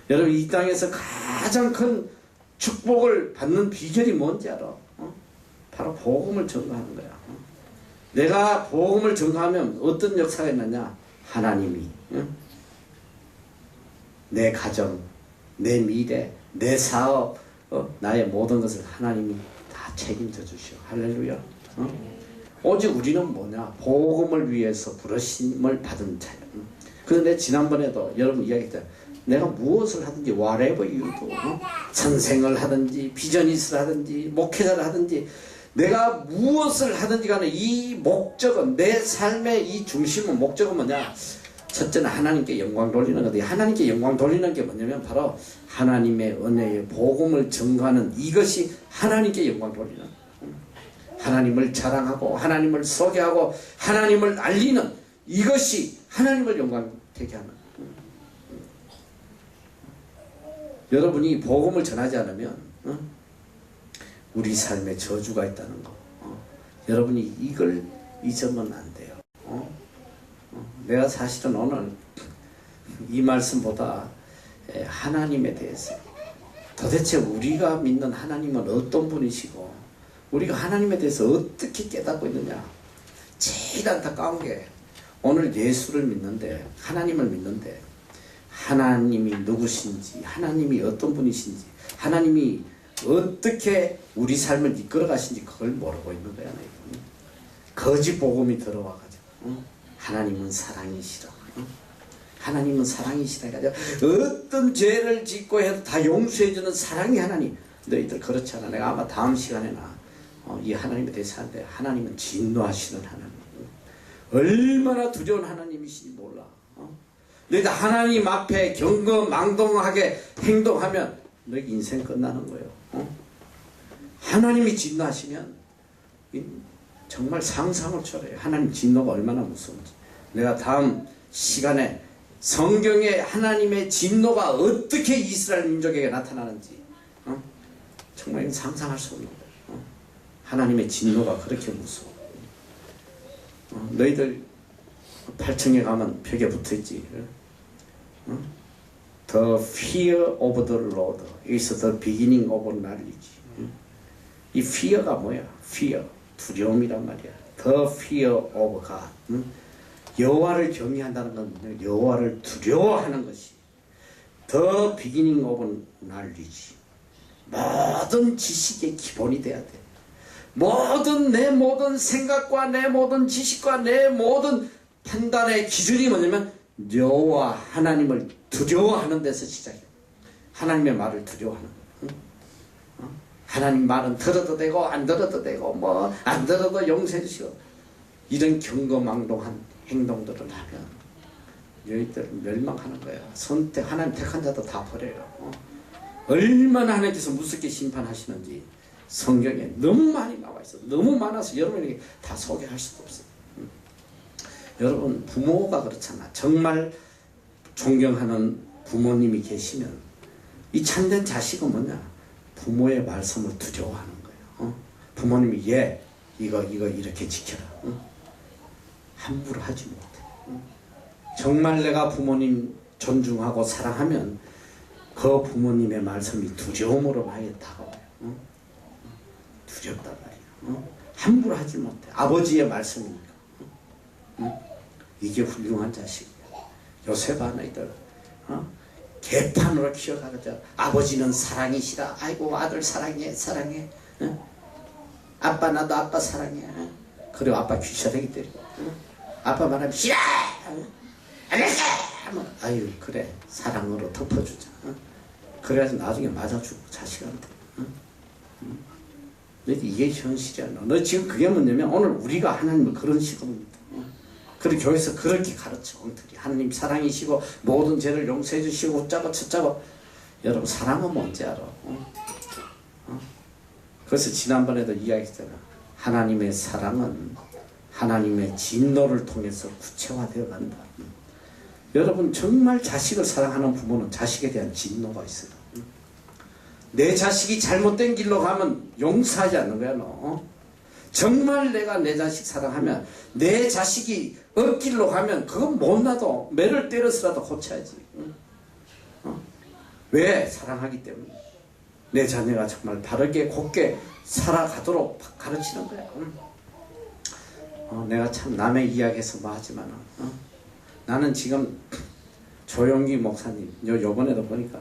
[SPEAKER 1] 여러분 이 땅에서 가장 큰 축복을 받는 비결이 뭔지 알아? 바로 복음을 전가하는 거야. 내가 복음을 전가하면 어떤 역사가 있느냐? 하나님이 내 가정, 내 미래, 내 사업, 나의 모든 것을 하나님이 다 책임져 주시오. 할렐루야. 오직 우리는 뭐냐? 복음을 위해서 부르심을 받은 자야. 그런데 지난번에도 여러분 이야기했잖아요. 내가 무엇을 하든지 whatever you do, 선생을 하든지 비전이스를 하든지 목회자를 하든지 내가 무엇을 하든지 간에 이 목적은, 내 삶의 이 중심은 목적은 뭐냐? 첫째는 하나님께 영광 돌리는 거다. 하나님께 영광 돌리는 게 뭐냐면 바로 하나님의 은혜의 복음을 전가하는, 이것이 하나님께 영광 돌리는, 하나님을 자랑하고 하나님을 소개하고 하나님을 알리는, 이것이 하나님을 영광되게 하는. 여러분이 복음을 전하지 않으면 우리 삶에 저주가 있다는 거, 여러분이 이걸 잊으면 안 돼요. 내가 사실은 오늘 이 말씀보다 하나님에 대해서, 도대체 우리가 믿는 하나님은 어떤 분이시고 우리가 하나님에 대해서 어떻게 깨닫고 있느냐, 제일 안타까운 게 오늘 예수를 믿는데, 하나님을 믿는데 하나님이 누구신지, 하나님이 어떤 분이신지, 하나님이 어떻게 우리 삶을 이끌어 가신지 그걸 모르고 있는 거야. 거짓 복음이 들어와가지고 하나님은 사랑이시라, 하나님은 사랑이시라 해가지고 어떤 죄를 짓고 해도 다 용서해주는 사랑의 하나님. 너희들 그렇지 않아. 내가 아마 다음 시간에나 이 하나님에 대해서 하는데, 하나님은 진노하시는 하나님, 얼마나 두려운 하나님이신지 몰라. 너희들 하나님 앞에 경거망동하게 행동하면 너희 인생 끝나는 거예요. 하나님이 진노하시면 정말 상상을 초래해요. 하나님 진노가 얼마나 무서운지. 내가 다음 시간에 성경에 하나님의 진노가 어떻게 이스라엘 민족에게 나타나는지 정말 상상할 수 없는 거예요. 하나님의 진노가 그렇게 무서워. 너희들 8층에 가면 벽에 붙어있지. The fear of the Lord is the beginning of knowledge. 이 fear가 뭐야? fear, 두려움이란 말이야. The fear of God. 여호와를 경외한다는 건 여호와를 두려워하는 것이 The beginning of knowledge. 모든 지식의 기본이 돼야 돼. 내 모든 생각과 내 모든 지식과 내 모든 판단의 기준이 뭐냐면 여호와 하나님을 두려워하는 데서 시작해. 하나님의 말을 두려워하는 거야. 하나님 말은 들어도 되고 안 들어도 되고 뭐 안 들어도 용서해 주시고, 이런 경거망동한 행동들을 하면 너희들 멸망하는 거야. 하나님 택한 자도 다 버려요. 얼마나 하나님께서 무섭게 심판하시는지 성경에 너무 많이 나와 있어. 너무 많아서 여러분에게 다 소개할 수도 없어요. 여러분, 부모가 그렇잖아. 정말 존경하는 부모님이 계시면 이 참된 자식은 뭐냐? 부모의 말씀을 두려워하는 거예요. 부모님이 이거 이렇게 지켜라. 함부로 하지 못해. 정말 내가 부모님 존중하고 사랑하면 그 부모님의 말씀이 두려움으로 많이 다가와요. 두렵단 말이에요. 함부로 하지 못해. 아버지의 말씀이니까. 응? 이게 훌륭한 자식이야. 요셉 아내들 개판으로 키워가지고 아버지는 사랑이시라. 아이고 아들 사랑해 사랑해. 응? 아빠 나도 아빠 사랑해. 응? 그리고 아빠 귀셔대기 때리고. 응? 아빠 말하면 싫어. 안 할게. 아유 그래 사랑으로 덮어주자. 응? 그래야지 나중에 맞아주고 자식한테. 응? 응? 이게 현실이야. 너 지금 그게 뭐냐면 오늘 우리가 하나님을 그런 식으로 믿어. 그리고 교회에서 그렇게 가르쳐. 엉터리. 하나님 사랑이시고 모든 죄를 용서해 주시고 어쩌고 저쩌고. 여러분 사랑은 뭔지 알아. 그래서 지난번에도 이야기했잖아. 하나님의 사랑은 하나님의 진노를 통해서 구체화되어 간다. 여러분 정말 자식을 사랑하는 부모는 자식에 대한 진노가 있어요. 내 자식이 잘못된 길로 가면 용서하지 않는 거야 너. 정말 내가 내 자식 사랑하면 내 자식이 엇길로 가면 그건 못나도 매를 때려서라도 고쳐야지. 왜? 사랑하기 때문에. 내 자녀가 정말 바르게 곱게 살아가도록 가르치는 거야. 내가 참 남의 이야기해서 뭐 하지만 나는 지금 조용기 목사님 요번에도 보니까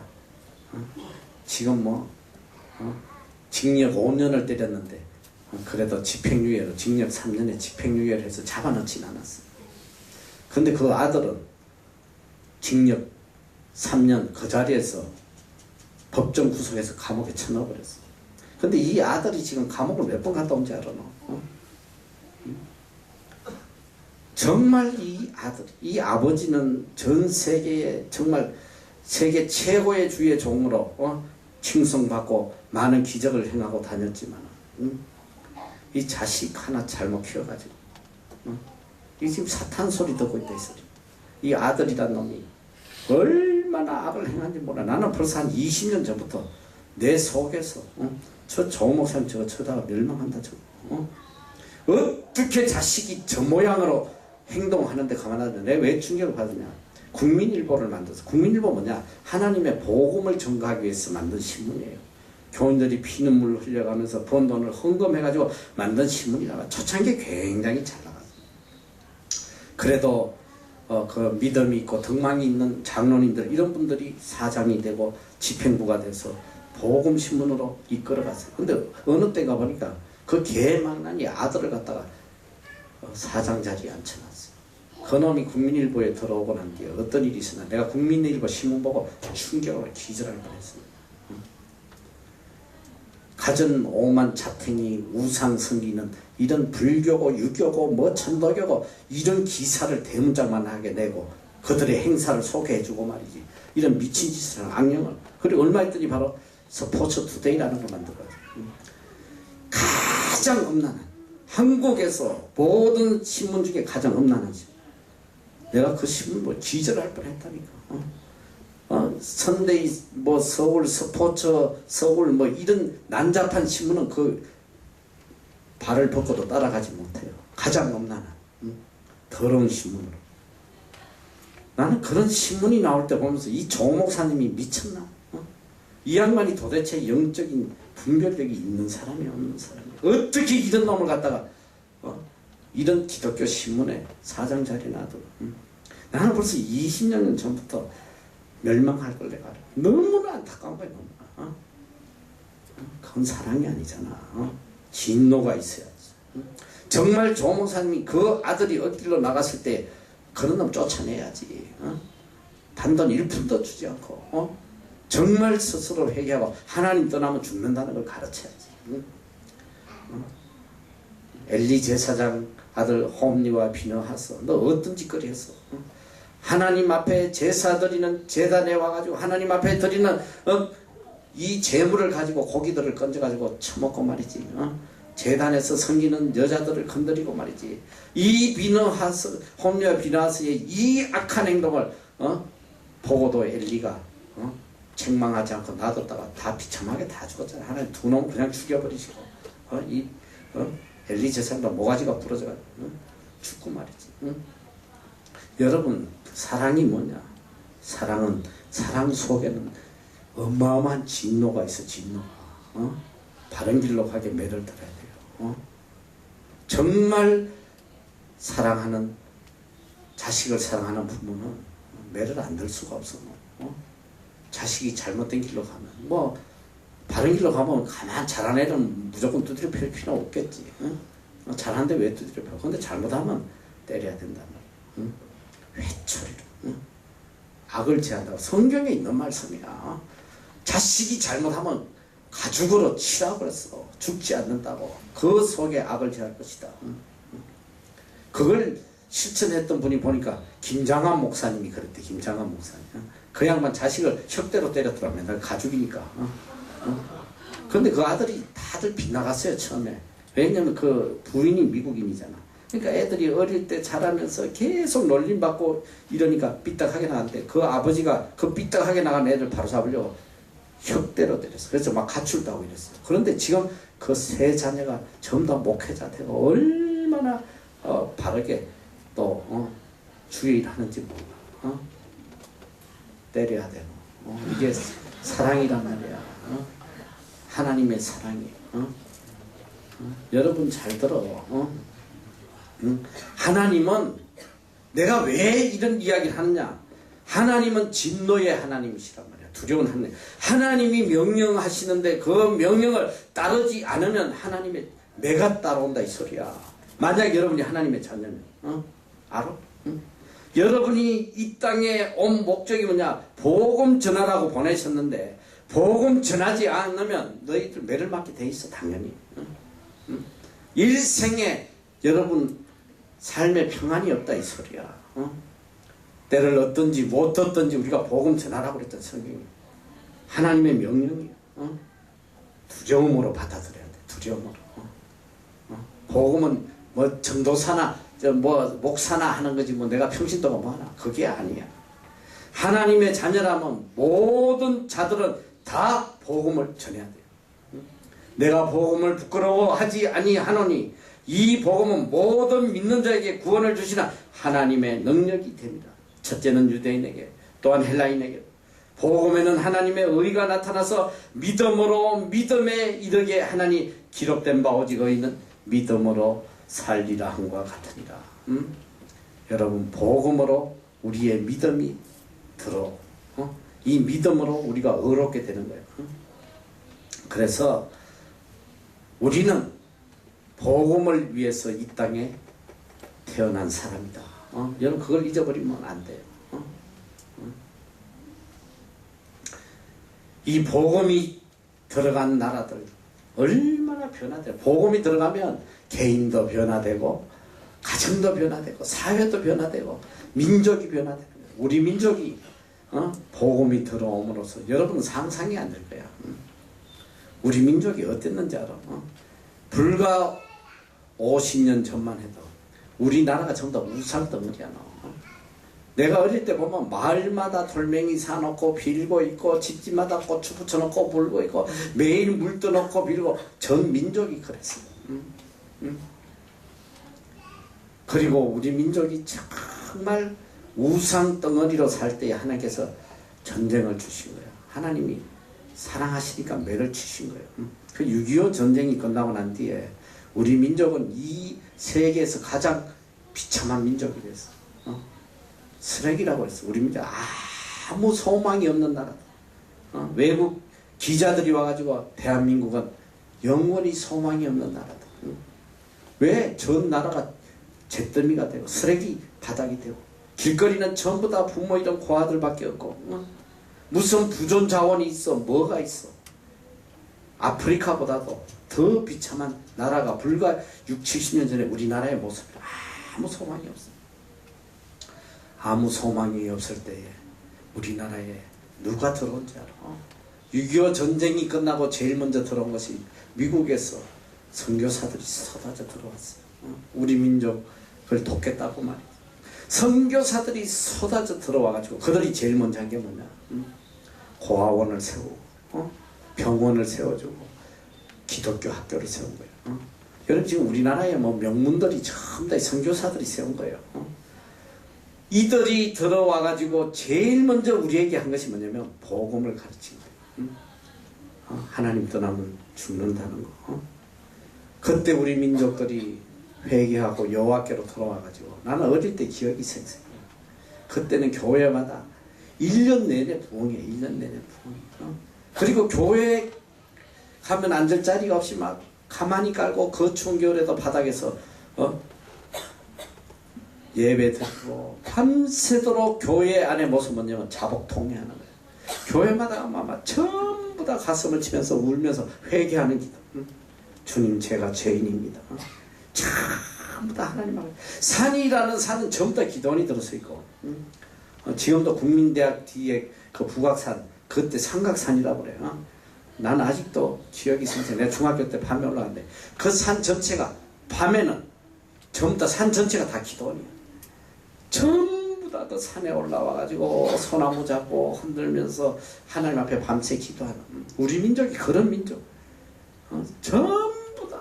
[SPEAKER 1] 지금 징역 5년을 때렸는데 그래도 집행유예로 징역 3년에 집행유예를 해서 잡아넣진 않았어. 근데 그 아들은 징역 3년 그 자리에서 법정 구속해서 감옥에 쳐넣어버렸어. 근데 이 아들이 지금 감옥을 몇 번 갔다 온지 알아 너? 정말 이 아들, 이 아버지는 전 세계에 정말 세계 최고의 주의 종으로 칭송받고 많은 기적을 행하고 다녔지만 이 자식 하나 잘못 키워가지고 이 지금 사탄 소리 듣고 있다 이 소리. 이 아들이란 놈이 얼마나 악을 행한지 몰라. 나는 벌써 한 20년 전부터 내 속에서 저 조목사님 저거 쳐다가 멸망한다 저거. 어떻게 자식이 저 모양으로 행동하는데 가만하면 내가 왜 충격을 받으냐. 국민일보를 만들어서. 국민일보 뭐냐, 하나님의 복음을 전가하기 위해서 만든 신문이에요. 교인들이 피눈물 흘려가면서 번 돈을 헌금해가지고 만든 신문이라가 초창기에 굉장히 잘 나갔어요. 그래도 그 믿음이 있고 덕망이 있는 장로님들 이런 분들이 사장이 되고 집행부가 돼서 복음신문으로 이끌어갔어요. 근데 어느 때가 보니까 그 개망난이 아들을 갖다가 사장 자리에 앉혀놨어요. 그놈이 국민일보에 들어오고 난 뒤에 어떤 일이 있었나. 내가 국민일보 신문 보고 충격으로 기절할 뻔했어요. 가전 오만 자탱이 우상 섬기는 이런 불교고 유교고 뭐 천도교고 이런 기사를 대문짝만 하게 내고 그들의 행사를 소개해주고 말이지. 이런 미친 짓을 하는 악령을. 그리고 얼마 있더니 바로 스포츠 투데이라는 걸 만들어가지고 가장 음란한, 한국에서 모든 신문 중에 가장 음란한 신문. 내가 그 신문 뭐 기절할 뻔했다니까. 선데이 뭐 서울 스포츠 서울 뭐 이런 난잡한 신문은 그 발을 벗고도 따라가지 못해요. 가장 음란한 더러운 신문으로. 나는 그런 신문이 나올 때 보면서 이 조 목사님이 미쳤나? 이 양반이 도대체 영적인 분별력이 있는 사람이 없는 사람이야. 어떻게 이런 놈을 갖다가 이런 기독교 신문에 사장 자리에 놔두고. 나는 벌써 20년 전부터 멸망할 걸 내가 알아. 너무나 안타까운 거야. 너무나. 그건 사랑이 아니잖아. 진노가 있어야지. 정말 조 목사님이 그 아들이 어디로 나갔을 때 그런 놈 쫓아내야지. 단돈 1푼도 주지 않고 정말 스스로 회개하고 하나님 떠나면 죽는다는 걸 가르쳐야지. 엘리 제사장 아들 홈리와 비너하서 너 어떤 짓거리 했어? 하나님 앞에 제사 드리는 제단에 와가지고 하나님 앞에 드리는 이 제물을 가지고 고기들을 건져가지고 처먹고 말이지. 제단에서 섬기는 여자들을 건드리고 말이지. 이 비너하스 홈리와 비너하스의 이 악한 행동을 보고도 엘리가 책망하지 않고 놔뒀다가 다 비참하게 다 죽었잖아. 하나님 두 놈 그냥 죽여버리시고 엘리 제사장도 모가지가 부러져가지고 죽고 말이지. 여러분 사랑이 뭐냐? 사랑은 사랑 속에는 어마어마한 진노가 있어. 진노가 바른 길로 가게 매를 들어야 돼요. 정말 사랑하는 자식을 사랑하는 부모는 매를 안 들 수가 없어. 자식이 잘못된 길로 가면 뭐 바른 길로 가면 가만 잘한 애는 무조건 두드려 팰 필요 없겠지. 잘하는데 왜 두드려 펴? 근데 잘못하면 때려야 된단 말이야. 회초리로. 악을 제한다고 성경에 있는 말씀이야. 자식이 잘못하면 가죽으로 치라고 그랬어. 죽지 않는다고. 그 속에 악을 제할 것이다. 그걸 실천했던 분이 보니까 김장한 목사님이 그랬대. 김장한 목사님. 그 양반 자식을 혁대로 때렸더라. 맨날 가죽이니까. 그런데 그 아들이 다들 빗나갔어요. 처음에. 왜냐면 그 부인이 미국인이잖아. 그러니까 애들이 어릴 때 자라면서 계속 놀림받고 이러니까 삐딱하게 나갔는데 그 아버지가 그 삐딱하게 나간 애들 바로 잡으려고 혁대로 때렸어. 그래서 막 가출도 하고 이랬어요. 그런데 지금 그 세 자녀가 전부 다 목회자 되고 얼마나 바르게 또 주의를 하는지 몰라. 때려야 되고 이게 사랑이란 말이야. 하나님의 사랑이. 여러분 잘 들어. 하나님은 내가 왜 이런 이야기를 하느냐. 하나님은 진노의 하나님이시란 말이야. 두려운 하나님. 하나님이 명령하시는데 그 명령을 따르지 않으면 하나님의 매가 따라온다 이 소리야. 만약 여러분이 하나님의 자녀면 알아? 여러분이 이 땅에 온 목적이 뭐냐. 복음 전하라고 보내셨는데 복음 전하지 않으면 너희들 매를 맞게 돼 있어. 당연히. 일생에 여러분 삶에 평안이 없다 이 소리야. 때를 얻든지 못 얻든지 우리가 복음 전하라고 그랬던 성경이 하나님의 명령이야. 두려움으로 받아들여야 돼. 두려움으로. 복음은 뭐 전도사나 뭐 목사나 하는 거지 뭐 내가 평신도가 뭐 하나 그게 아니야. 하나님의 자녀라면 모든 자들은 다 복음을 전해야 돼요. 내가 복음을 부끄러워하지 아니하노니 이 복음은 모든 믿는 자에게 구원을 주시는 하나님의 능력이 됩니다. 첫째는 유대인에게 또한 헬라인에게 복음에는 하나님의 의가 나타나서 믿음으로 믿음에 이르게 하나니 기록된 바 오직 의인은 믿음으로 살리라 함과 같으니라. 여러분 복음으로 우리의 믿음이 들어. 이 믿음으로 우리가 의롭게 되는 거예요. 그래서 우리는 복음을 위해서 이 땅에 태어난 사람이다. 여러분 그걸 잊어버리면 안 돼요. 이 복음이 들어간 나라들 얼마나 변화돼요. 복음이 들어가면 개인도 변화되고 가정도 변화되고 사회도 변화되고 민족이 변화되는 거예요. 우리 민족이 복음이 들어옴으로써 여러분은 상상이 안 될 거야. 우리 민족이 어땠는지 알아? 불과 50년 전만 해도 우리나라가 전부 다 우상덩어리야. 내가 어릴 때 보면 마을마다 돌멩이 사놓고 빌고 있고 집집마다 고추 붙여놓고 불고 있고 매일 물 떠놓고 빌고 전 민족이 그랬어요. 그리고 우리 민족이 정말 우상덩어리로 살 때에 하나님께서 전쟁을 주신 거예요. 하나님이 사랑하시니까 매를 치신 거예요. 그 6.25 전쟁이 끝나고 난 뒤에 우리 민족은 이 세계에서 가장 비참한 민족이 됐어. 쓰레기라고 했어. 우리 민족 아무 소망이 없는 나라. 외국 기자들이 와가지고 대한민국은 영원히 소망이 없는 나라다. 왜? 전 나라가 잿더미가 되고 쓰레기 바닥이 되고 길거리는 전부 다 부모 이런 고아들밖에 없고 무슨 부존 자원이 있어? 뭐가 있어? 아프리카보다도 더 비참한 나라가 불과 6, 70년 전에 우리나라의 모습이라 아무 소망이 없어. 아무 소망이 없을 때에 우리나라에 누가 들어온지 알아? 6.25 전쟁이 끝나고 제일 먼저 들어온 것이 미국에서 선교사들이 쏟아져 들어왔어요. 우리 민족을 돕겠다고 말이야. 선교사들이 쏟아져 들어와가지고 그들이 제일 먼저 한 게 뭐냐? 고아원을 세우고 병원을 세워주고 기독교 학교를 세운 거예요. 여러분 지금 우리나라에 뭐 명문들이 전부 다 선교사들이 세운 거예요. 이들이 들어와가지고 제일 먼저 우리에게 한 것이 뭐냐면 복음을 가르친 거예요. 하나님 떠나면 죽는다는 거. 그때 우리 민족들이 회개하고 여호와께로 돌아와가지고 나는 어릴 때 기억이 생생해요. 그때는 교회마다 1년 내내 부흥이에요. 1년 내내 부흥. 그리고 교회 가면 앉을 자리가 없이 막 가만히 깔고 그 추운 겨울에도 바닥에서 예배 드리고 밤새도록 교회 안에 모습 뭐냐면 자복통회하는 거예요. 교회마다 아마 전부 다 가슴을 치면서 울면서 회개하는 기도. 주님 제가 죄인입니다. 전부 다 하나님 앞에. 산이라는 산은 전부 다 기도원이 들어서 있고 지금도 국민대학 뒤에 그 북악산 그때 삼각산이라고 그래요. 나는 아직도 기억이 생생해. 내가 중학교 때 밤에 올라갔는데 그 산 전체가 밤에는 전부 다 산 전체가 다 기도원이야. 전부 다 그 산에 올라와가지고 소나무 잡고 흔들면서 하나님 앞에 밤새 기도하는 우리 민족이 그런 민족. 전부 다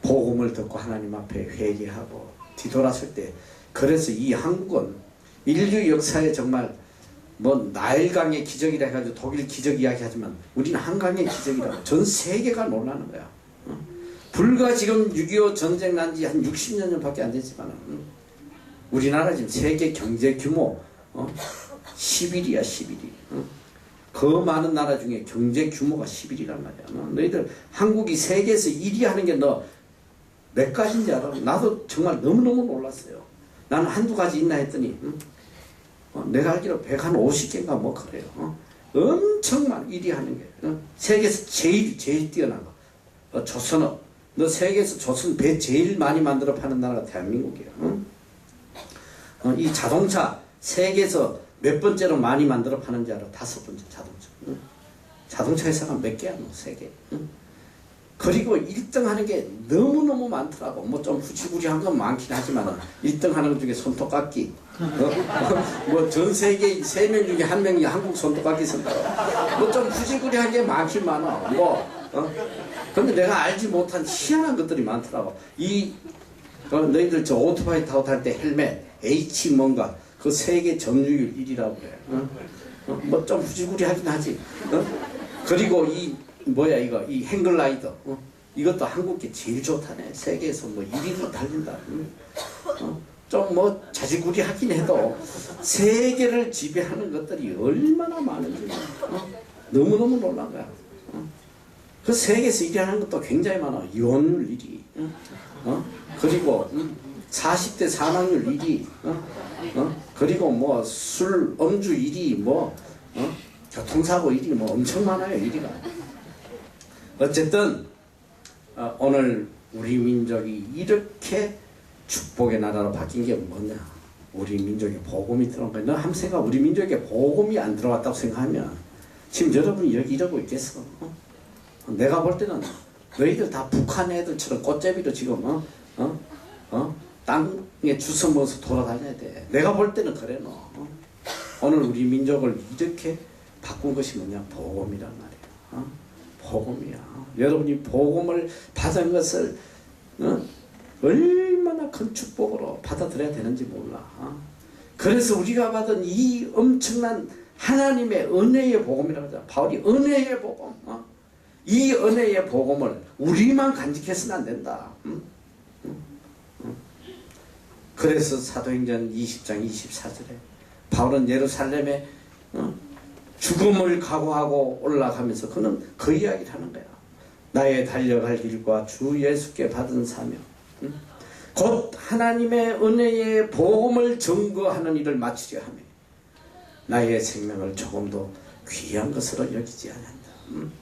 [SPEAKER 1] 복음을 듣고 하나님 앞에 회개하고 뒤돌았을 때 그래서 이 한국은 인류 역사에 정말 뭐 나일강의 기적이라 해가지고 독일 기적 이야기하지만 우리는 한강의 기적이라고 전 세계가 놀라는 거야. 불과 지금 6.25 전쟁 난 지 한 60년 전밖에 안 됐지만 우리나라 지금 세계 경제 규모 11위야 11위. 그 많은 나라 중에 경제 규모가 11위란 말이야. 너희들 한국이 세계에서 1위 하는 게 너 몇 가지인지 알아? 나도 정말 너무너무 놀랐어요. 나는 한두 가지 있나 했더니 내가 알기로 150개인가 뭐 그래요. 엄청만 1위 하는 게 세계에서 제일 뛰어난 거. 조선업. 너 세계에서 조선 배 제일 많이 만들어 파는 나라가 대한민국이야. 이 자동차 세계에서 몇 번째로 많이 만들어 파는지 알아? 5번째 자동차. 자동차 회사가 몇 개야? 너 3개. 그리고 1등 하는 게 너무너무 많더라고. 뭐 좀 후지구리한 건 많긴 하지만 1등 하는 것 중에 손톱깎이. 뭐 전 세계 3명 중에 1명이 한국 손톱깎이 쓴다고. 뭐 좀 후지구리한 게 많긴 많아. 근데 내가 알지 못한 희한한 것들이 많더라고. 너희들 저 오토바이 타고 탈 때 헬멧 H 뭔가 그 세계 점유율 1위라고 그래. 뭐 좀 후지구리하긴 하지. 그리고 이 행글라이더 이것도 한국계 제일 좋다네. 세계에서 뭐 1위를 달린다. 좀 뭐 자질구리하긴 해도 세계를 지배하는 것들이 얼마나 많은지 너무너무 놀란 거야. 그 세계에서 1위 하는 것도 굉장히 많아. 이혼율 1위. 그리고 40대 사망률 1위. 그리고 뭐 술 음주 1위 교통사고 1위 엄청 많아요. 1위가. 어쨌든 오늘 우리 민족이 이렇게 축복의 나라로 바뀐 게 뭐냐? 우리 민족에 복음이 들어온 거야. 너 한번 생각. 우리 민족에 복음이 안 들어왔다고 생각하면 지금 여러분이 여기 이러고 있겠어? 내가 볼 때는 너희들 다 북한 애들처럼 꽃제비로 지금 땅에 주워 먹어서 돌아다녀야 돼. 내가 볼 때는 그래. 너 오늘 우리 민족을 이렇게 바꾼 것이 뭐냐? 복음이란 말이야. 복음이야. 여러분이 복음을 받은 것을 얼마나 큰 축복으로 받아들여야 되는지 몰라. 그래서 우리가 받은 이 엄청난 하나님의 은혜의 복음이라고 하잖아. 바울이 은혜의 복음. 이 은혜의 복음을 우리만 간직해서는 안 된다. 그래서 사도행전 20장 24절에 바울은 예루살렘에 죽음을 각오하고 올라가면서 그는 그 이야기를 하는 거야. 나의 달려갈 길과 주 예수께 받은 사명, 곧 하나님의 은혜의 복음을 증거하는 일을 마치려 하며 나의 생명을 조금도 귀한 것으로 여기지 않는다.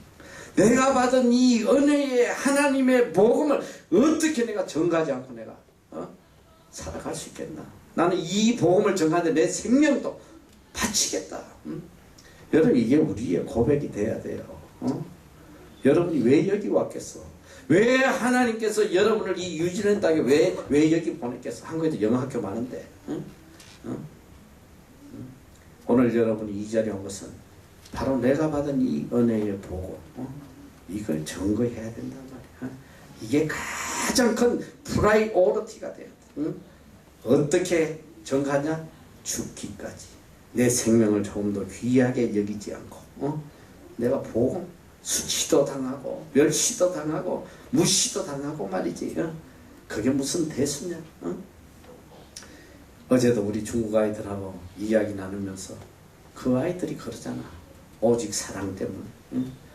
[SPEAKER 1] 내가 받은 이 은혜의 하나님의 복음을 어떻게 내가 전가하지 않고 내가 살아갈 수 있겠나? 나는 이 복음을 전가하는데 내 생명도 바치겠다. 여러분 이게 우리의 고백이 돼야 돼요. 여러분이 왜 여기 왔겠어? 왜 하나님께서 여러분을 이 뉴질랜드 땅에 왜 여기 보냈겠어? 한국에도 영어학교 많은데. 오늘 여러분이 이 자리에 온 것은 바로 내가 받은 이 은혜의 복음, 이걸 증거해야 된단 말이야. 이게 가장 큰 프라이오리티가 돼요. 어떻게 증거하냐? 죽기까지. 내 생명을 조금 더 귀하게 여기지 않고 내가 복음 수치도 당하고 멸시도 당하고 무시도 당하고 말이지. 그게 무슨 대수냐? 어제도 우리 중국 아이들하고 이야기 나누면서 그 아이들이 그러잖아. 오직 사랑 때문에.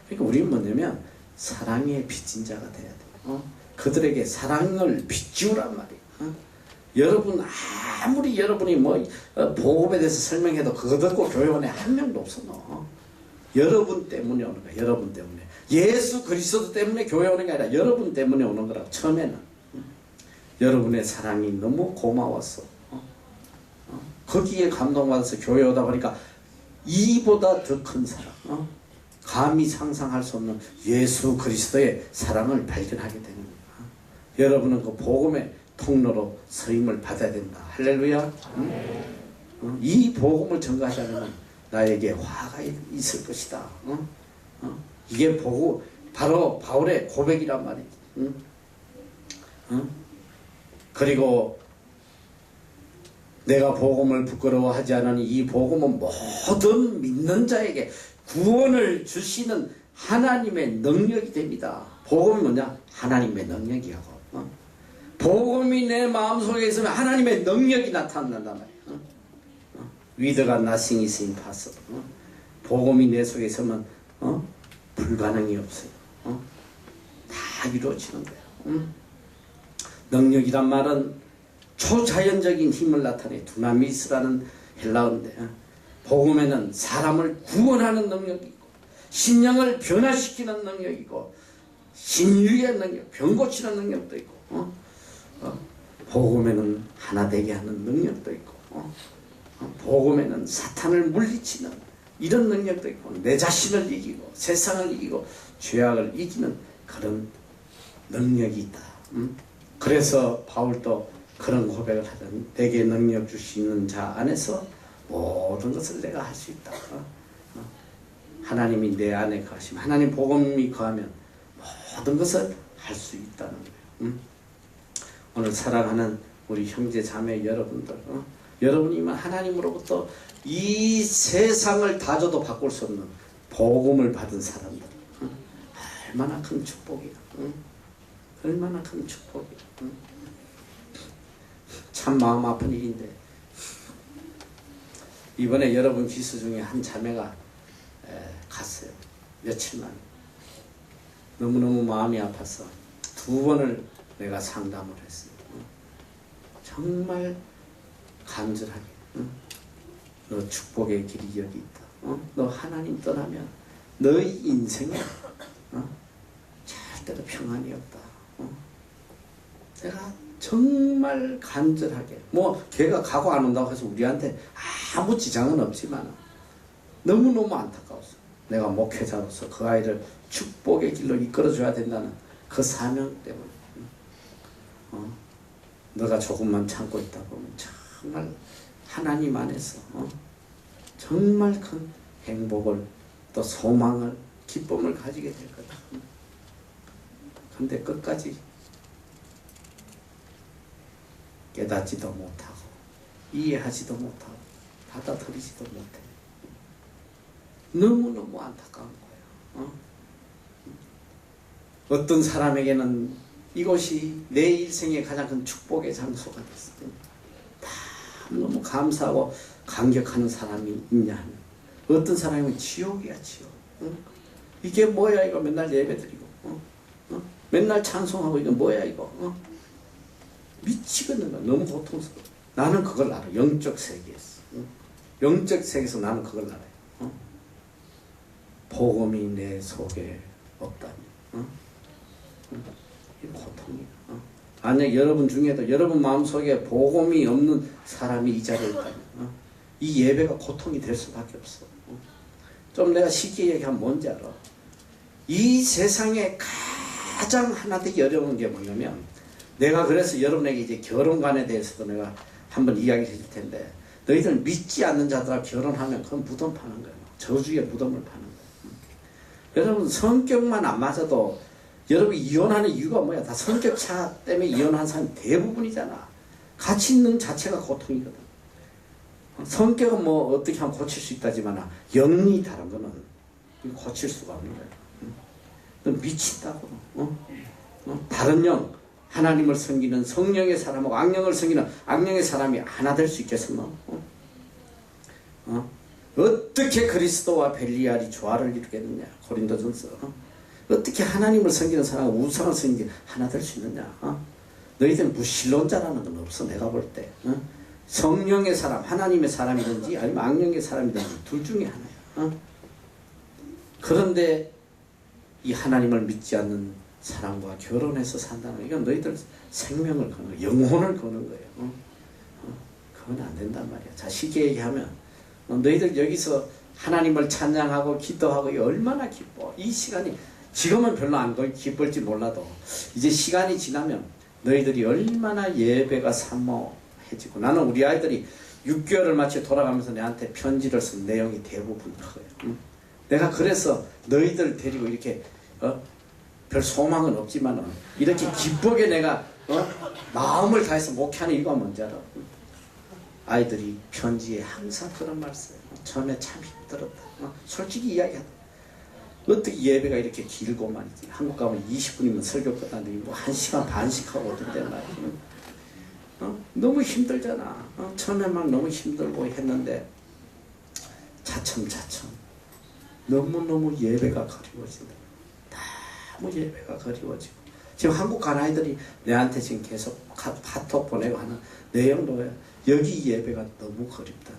[SPEAKER 1] 그러니까 우리는 뭐냐면 사랑의 빚진 자가 돼야 돼. 그들에게 사랑을 빚지우란 말이야. 여러분 아무리 여러분이 뭐 복음에 대해서 설명해도 그거 듣고 교회원에 한 명도 없어. 너. 여러분 때문에 오는 거야. 여러분 때문에. 예수 그리스도 때문에 교회 오는 게 아니라 여러분 때문에 오는 거라고. 처음에는 여러분의 사랑이 너무 고마웠어. 거기에 감동받아서 교회 오다 보니까 이보다 더 큰 사랑, 감히 상상할 수 없는 예수 그리스도의 사랑을 발견하게 되는 거야. 여러분은 그 복음의 통로로 서임을 받아야 된다. 할렐루야. 이 복음을 전가하자면 나에게 화가 있을 것이다. 이게 바로 바울의 고백이란 말이지. 그리고 내가 복음을 부끄러워하지 않으니 이 복음은 모든 믿는 자에게 구원을 주시는 하나님의 능력이 됩니다. 복음이 뭐냐? 하나님의 능력이라고. 복음이 내 마음속에 있으면 하나님의 능력이 나타난단 말이야. 위드가 nothing is impossible. 복음이 내 속에 있으면 불가능이 없어요. 다 이루어지는 거야. 능력이란 말은 초자연적인 힘을 나타내 두나미스라는 헬라어인데 복음에는 사람을 구원하는 능력이 있고 심령을 변화시키는 능력이 있고 신유의 능력, 병 고치는 능력도 있고 복음에는 하나 되게 하는 능력도 있고 복음에는 사탄을 물리치는 이런 능력도 있고 내 자신을 이기고 세상을 이기고 죄악을 이기는 그런 능력이 있다. 그래서 바울도 그런 고백을 하던 내게 능력 주시는 자 안에서 모든 것을 내가 할 수 있다. 하나님이 내 안에 거하시면 하나님 복음이 거하면 모든 것을 할 수 있다는 거예요. 오늘 사랑하는 우리 형제 자매 여러분들 여러분이면 하나님으로부터 이 세상을 다 줘도 바꿀 수 없는 복음을 받은 사람들 얼마나 큰 축복이야. 얼마나 큰 축복이야. 참 마음 아픈 일인데 이번에 여러분 기수 중에 한 자매가 갔어요. 며칠만. 너무너무 마음이 아파서 2번을 내가 상담을 했어요. 정말 간절하게 너 축복의 길이 여기 있다. 너 하나님 떠나면 너의 인생에 절대로 평안이 없다. 내가 정말 간절하게 걔가 가고 안 온다고 해서 우리한테 아무 지장은 없지만 너무너무 안타까웠어. 내가 목회자로서 그 아이를 축복의 길로 이끌어줘야 된다는 그 사명 때문에 너가 조금만 참고 있다 보면 정말 하나님 안에서 정말 큰 행복을 또 소망을 기쁨을 가지게 될 거다. 근데 끝까지 깨닫지도 못하고 이해하지도 못하고 받아들이지도 못해. 너무너무 안타까운 거예요. 어떤 사람에게는 이곳이 내 일생의 가장 큰 축복의 장소가 됐어요. 다 너무 감사하고 감격하는 사람이 있냐 하면 어떤 사람은 지옥이야 지옥. 이게 뭐야 이거 맨날 예배드리고 맨날 찬송하고 이거 뭐야 이거 미치겠는 거야. 너무 고통스러워. 나는 그걸 알아. 영적 세계에서. 영적 세계에서 나는 그걸 알아요. 복음이 내 속에 없다니. 이 고통이야. 만약 여러분 중에도 여러분 마음속에 복음이 없는 사람이 이 자리에 있다면 이 예배가 고통이 될 수밖에 없어. 좀 내가 쉽게 얘기하면 뭔지 알아. 이 세상에 가장 하나 되기 어려운 게 뭐냐면 내가 그래서 여러분에게 이제 결혼관에 대해서도 내가 한번 이야기를 해줄 텐데 너희들 믿지 않는 자들하고 결혼하면 그건 무덤 파는 거예요. 저주의 무덤을 파는 거예요. 여러분 성격만 안 맞아도 여러분이 이혼하는 이유가 뭐야? 다 성격 차 때문에 이혼한 사람이 대부분이잖아. 같이 있는 자체가 고통이거든. 성격은 뭐 어떻게 하면 고칠 수 있다지만 영이 다른 거는 고칠 수가 없는 거야. 너 미친다고. 다른 영 하나님을 섬기는 성령의 사람하고 악령을 섬기는 악령의 사람이 하나 될 수 있겠습니까? 어떻게 그리스도와 벨리알이 조화를 이루겠느냐? 고린도전서. 어떻게 하나님을 섬기는 사람과 우상을 섬기는 하나 될 수 있느냐? 너희들은 무신론자라는 건 없어. 내가 볼 때. 성령의 사람, 하나님의 사람이든지 아니면 악령의 사람이든지 둘 중에 하나야. 그런데 이 하나님을 믿지 않는 사람과 결혼해서 산다는 거, 이건 너희들 생명을 거는 거예요. 영혼을 거는 거예요. 그건 안 된단 말이야. 자, 쉽게 얘기하면 너희들 여기서 하나님을 찬양하고 기도하고 얼마나 기뻐. 이 시간이 지금은 별로 안 기쁠지 몰라도 이제 시간이 지나면 너희들이 얼마나 예배가 산모해지고. 나는 우리 아이들이 6개월을 마치 돌아가면서 내한테 편지를 쓴 내용이 대부분 그거예요. 내가 그래서 너희들 데리고 이렇게 별 소망은 없지만 이렇게 기쁘게 내가 마음을 다해서 목회하는 이유가 뭔지 알아? 아이들이 편지에 항상 그런 말 써요. 처음에 참 힘들었다. 솔직히 이야기하다. 어떻게 예배가 이렇게 길고 말이지. 한국 가면 20분이면 설교 끝나는데 뭐 1시간 반씩 하고 오던데 말이야. 너무 힘들잖아. 처음에 막 너무 힘들고 했는데 차츰차츰 너무너무 예배가 그리워진다. 너무 예배가 그리워지고. 지금 한국 간 아이들이 내한테 지금 계속 카톡 보내고 하는 내용도 여기 예배가 너무 그립다.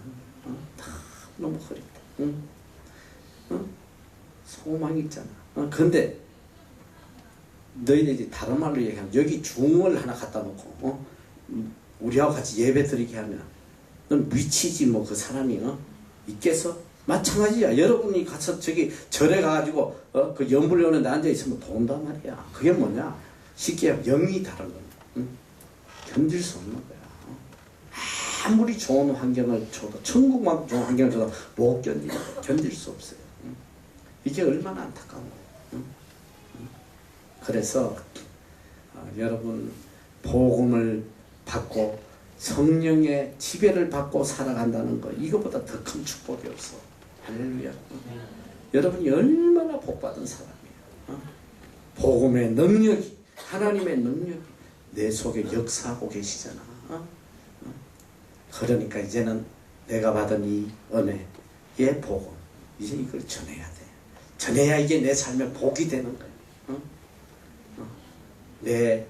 [SPEAKER 1] 너무 그립다. 소망이 있잖아. 근데 너희들이 다른 말로 얘기하면 여기 중을 하나 갖다 놓고 우리하고 같이 예배 드리게 하면 넌 미치지 뭐. 그 사람이 있겠어? 마찬가지야. 여러분이 가서 저기 절에 가가지고 그 연불연에 앉아 있으면 돈단 말이야. 그게 뭐냐? 쉽게 영이 다른 거야. 견딜 수 없는 거야. 아무리 좋은 환경을 줘도, 천국만큼 좋은 환경을 줘도 못 견딜 수 없어요. 이게 얼마나 안타까운 거예요. 그래서 여러분 복음을 받고 성령의 지배를 받고 살아간다는 거, 이거보다 더 큰 축복이 없어. 할렐루야. 여러분이 얼마나 복받은 사람이에요. 복음의 능력이, 하나님의 능력이 내 속에 역사하고 계시잖아. 그러니까 이제는 내가 받은 이 은혜의 복음, 이제 이걸 전해야 돼. 전해야 이게 내 삶에 복이 되는 거야. 내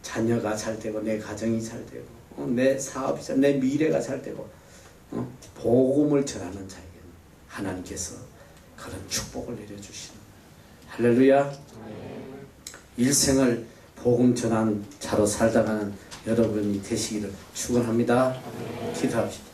[SPEAKER 1] 자녀가 잘 되고, 내 가정이 잘 되고, 내 사업이 잘, 내 미래가 잘 되고, 복음을 전하는 자에게는 하나님께서 그런 축복을 내려주시는 거예요. 할렐루야. 일생을 복음 전한 자로 살다가는 여러분이 되시기를 축원합니다. 기도합시다.